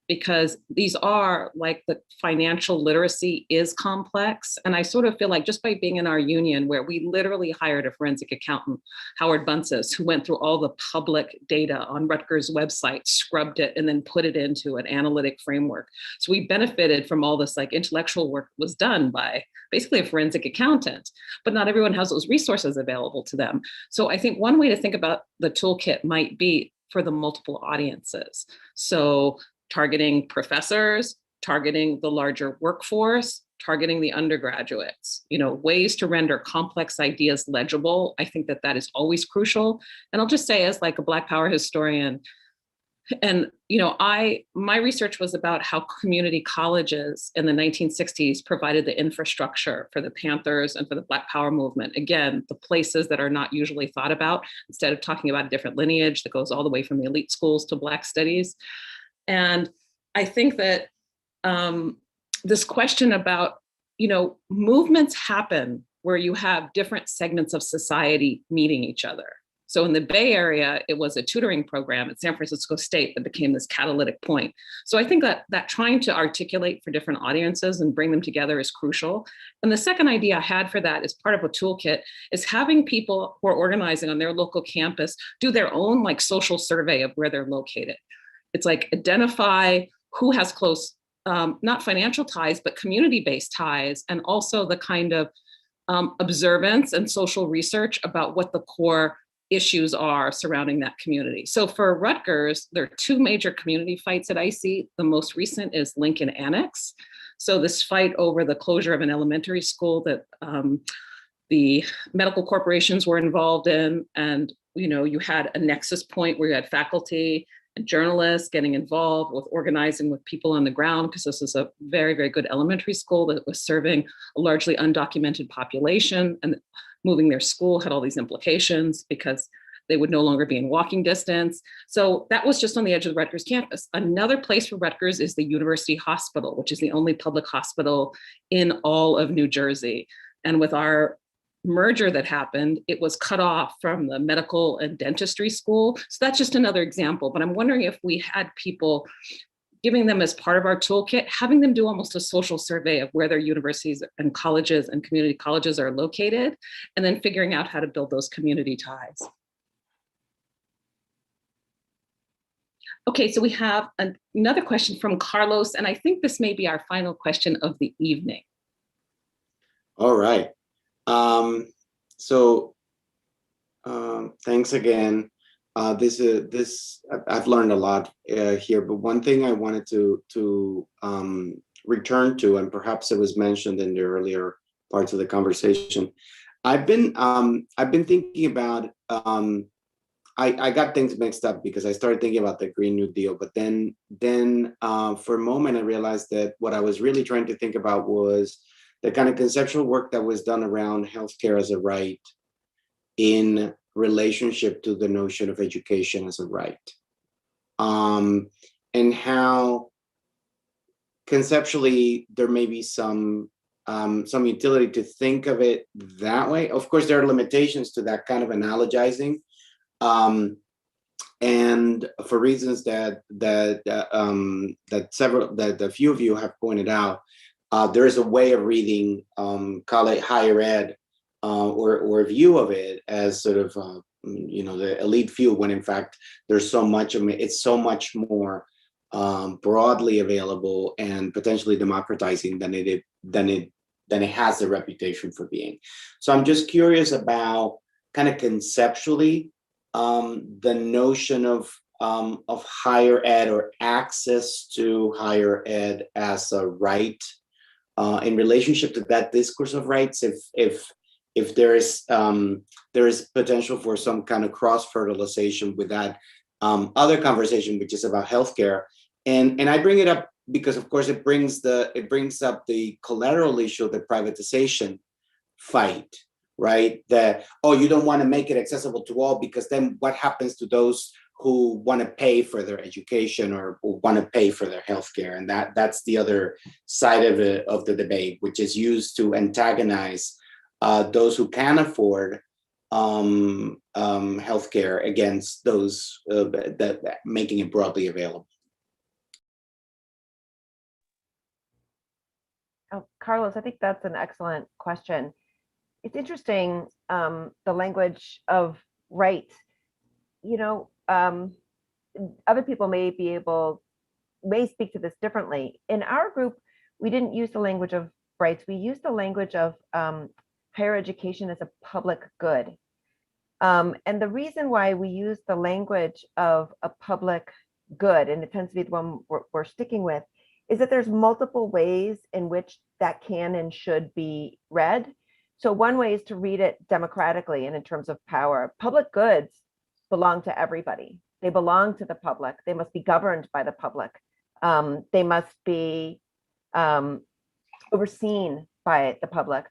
Speaker 1: because these are like the financial literacy is complex. And I sort of feel like just by being in our union, where we literally hired a forensic accountant, Howard Bunces, who went through all the public data on Rutgers website, scrubbed it, and then put it into an analytic framework. So we benefited from all this like intellectual work that was done by basically a forensic accountant, but not everyone has those resources available to them. So I think one way to think about the toolkit might be for the multiple audiences. So targeting professors, targeting the larger workforce, targeting the undergraduates, ways to render complex ideas legible. I think that is always crucial. And I'll just say, as like a Black Power historian, And, my research was about how community colleges in the 1960s provided the infrastructure for the Panthers and for the Black Power movement. Again, the places that are not usually thought about, instead of talking about a different lineage that goes all the way from the elite schools to Black studies. And I think that this question about, movements happen where you have different segments of society meeting each other. So in the Bay Area, it was a tutoring program at San Francisco State that became this catalytic point. So I think that trying to articulate for different audiences and bring them together is crucial. And the second idea I had for that as part of a toolkit is having people who are organizing on their local campus do their own social survey of where they're located. It's identify who has close, not financial ties, but community-based ties, and also the kind of observance and social research about what the core issues are surrounding that community. So for Rutgers, there are two major community fights that I see. The most recent is Lincoln Annex. So this fight over the closure of an elementary school that the medical corporations were involved in. And, you had a nexus point where you had faculty and journalists getting involved with organizing with people on the ground, because this is a very, very good elementary school that was serving a largely undocumented population, and moving their school had all these implications because they would no longer be in walking distance. So that was just on the edge of the Rutgers campus. Another place for Rutgers is the University Hospital, which is the only public hospital in all of New Jersey. And with our merger that happened, it was cut off from the medical and dentistry school. So that's just another example. But I'm wondering if we had people giving them as part of our toolkit, having them do almost a social survey of where their universities and colleges and community colleges are located, and then figuring out how to build those community ties. Okay, so we have another question from Carlos, and I think this may be our final question of the evening.
Speaker 5: All right. Thanks again. I've learned a lot here, but one thing I wanted to return to, and perhaps it was mentioned in the earlier parts of the conversation. I've been thinking about. I got things mixed up because I started thinking about the Green New Deal, but then for a moment I realized that what I was really trying to think about was the kind of conceptual work that was done around healthcare as a right in relationship to the notion of education as a right, and how conceptually there may be some utility to think of it that way. Of course, there are limitations to that kind of analogizing, and for reasons that a few of you have pointed out, there is a way of reading college higher ed or a view of it as sort of the elite few, when in fact there's so much of it. It's so much more broadly available and potentially democratizing than it has the reputation for being. So I'm just curious about kind of conceptually the notion of higher ed or access to higher ed as a right in relationship to that discourse of rights. If there is potential for some kind of cross-fertilization with that other conversation, which is about healthcare, and I bring it up because, of course, it brings up the collateral issue of the privatization fight, right? That, oh, you don't want to make it accessible to all, because then what happens to those who want to pay for their education or want to pay for their healthcare? And that's the other side of the debate, which is used to antagonize those who can afford healthcare against those that making it broadly available.
Speaker 2: Oh, Carlos, I think that's an excellent question. It's interesting, the language of right. Other people may speak to this differently. In our group, we didn't use the language of rights. We used the language of higher education as a public good. And the reason why we use the language of a public good, and it tends to be the one we're sticking with, is that there's multiple ways in which that can and should be read. So one way is to read it democratically and in terms of power. Public goods belong to everybody. They belong to the public. They must be governed by the public. They must be overseen by the public,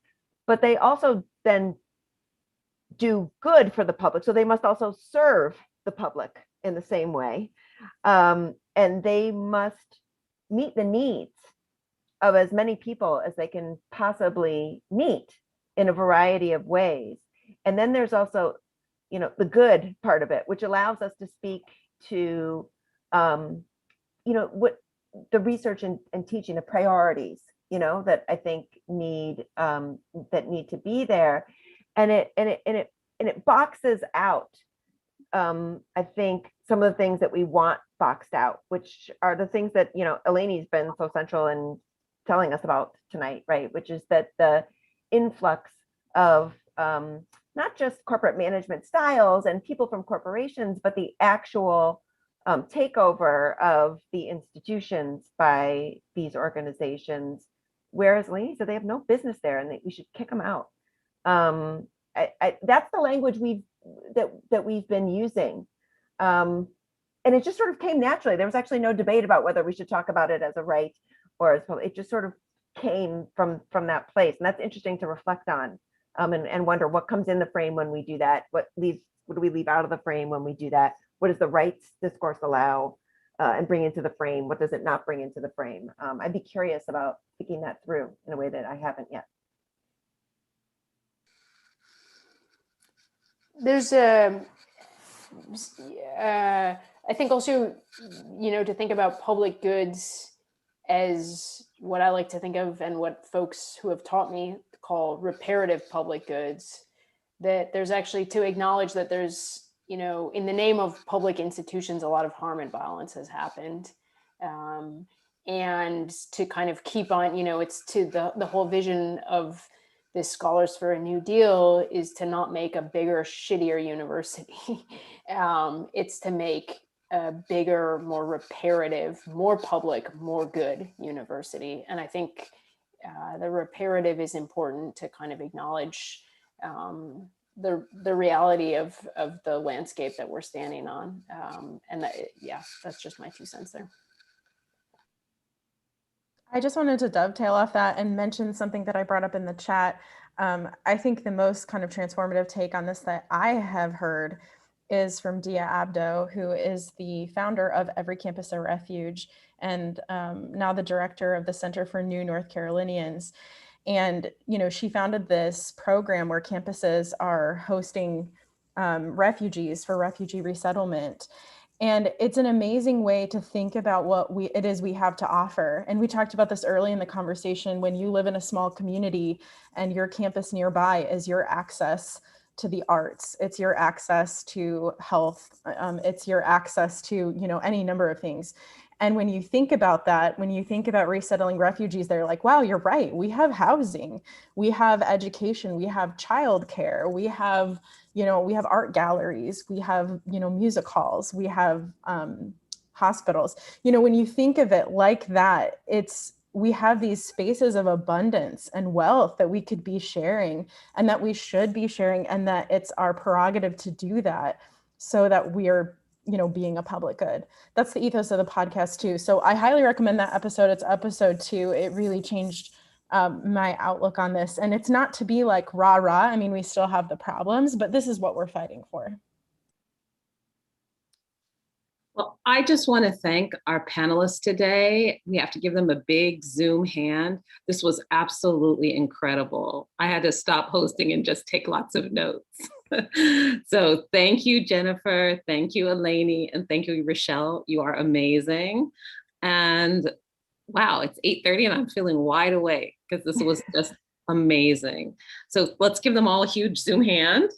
Speaker 2: but they also then do good for the public. So they must also serve the public in the same way. And they must meet the needs of as many people as they can possibly meet in a variety of ways. And then there's also, you know, the good part of it, which allows us to speak to, you know, what the research and teaching, the priorities, you know, that I think need to be there. And it boxes out, I think, some of the things that we want boxed out, which are the things that, you know, Eleni's been so central in telling us about tonight, right? Which is that the influx of not just corporate management styles and people from corporations, but the actual takeover of the institutions by these organizations. Whereas Eleni said they have no business there and that we should kick them out. That's the language that we've been using. And it just sort of came naturally. There was actually no debate about whether we should talk about it as a right or as public. It just sort of came from that place. And that's interesting to reflect on and wonder what comes in the frame when we do that. What do we leave out of the frame when we do that? What does the rights discourse allow and bring into the frame? What does it not bring into the frame? I'd be curious about thinking that through in a way that I haven't yet.
Speaker 3: There's I think also, you know, to think about public goods as what I like to think of and what folks who have taught me call reparative public goods, that there's actually to acknowledge that there's, you know, in the name of public institutions, a lot of harm and violence has happened. And to kind of keep on, you know, it's to the whole vision of this Scholars for a New Deal is to not make a bigger, shittier university. It's to make a bigger, more reparative, more public, more good university. And I think the reparative is important to kind of acknowledge the reality of the landscape that we're standing on. And that, yeah, that's just my 2 cents there.
Speaker 4: I just wanted to dovetail off that and mention something that I brought up in the chat. I think the most kind of transformative take on this that I have heard is from Dia Abdo, who is the founder of Every Campus a Refuge and now the director of the Center for New North Carolinians. And, you know, she founded this program where campuses are hosting refugees for refugee resettlement. And it's an amazing way to think about what it is we have to offer. And we talked about this early in the conversation. When you live in a small community and your campus nearby is your access to the arts, it's your access to health, it's your access to, you know, any number of things. And when you think about that, when you think about resettling refugees, they're like, wow, you're right. We have housing, we have education, we have childcare, we have, you know, we have art galleries, we have, you know, music halls, we have hospitals. You know, when you think of it like that, we have these spaces of abundance and wealth that we could be sharing and that we should be sharing, and that it's our prerogative to do that so that we're, you know, being a public good. That's the ethos of the podcast too. So I highly recommend that episode. It's episode 2. It really changed my outlook on this. And it's not to be like rah, rah. I mean, we still have the problems, but this is what we're fighting for.
Speaker 1: Well, I just want to thank our panelists today. We have to give them a big Zoom hand. This was absolutely incredible. I had to stop hosting and just take lots of notes. So thank you, Jennifer. Thank you, Eleni. And thank you, Richelle. You are amazing. And wow, it's 8:30 and I'm feeling wide awake because this was just amazing. So let's give them all a huge Zoom hand.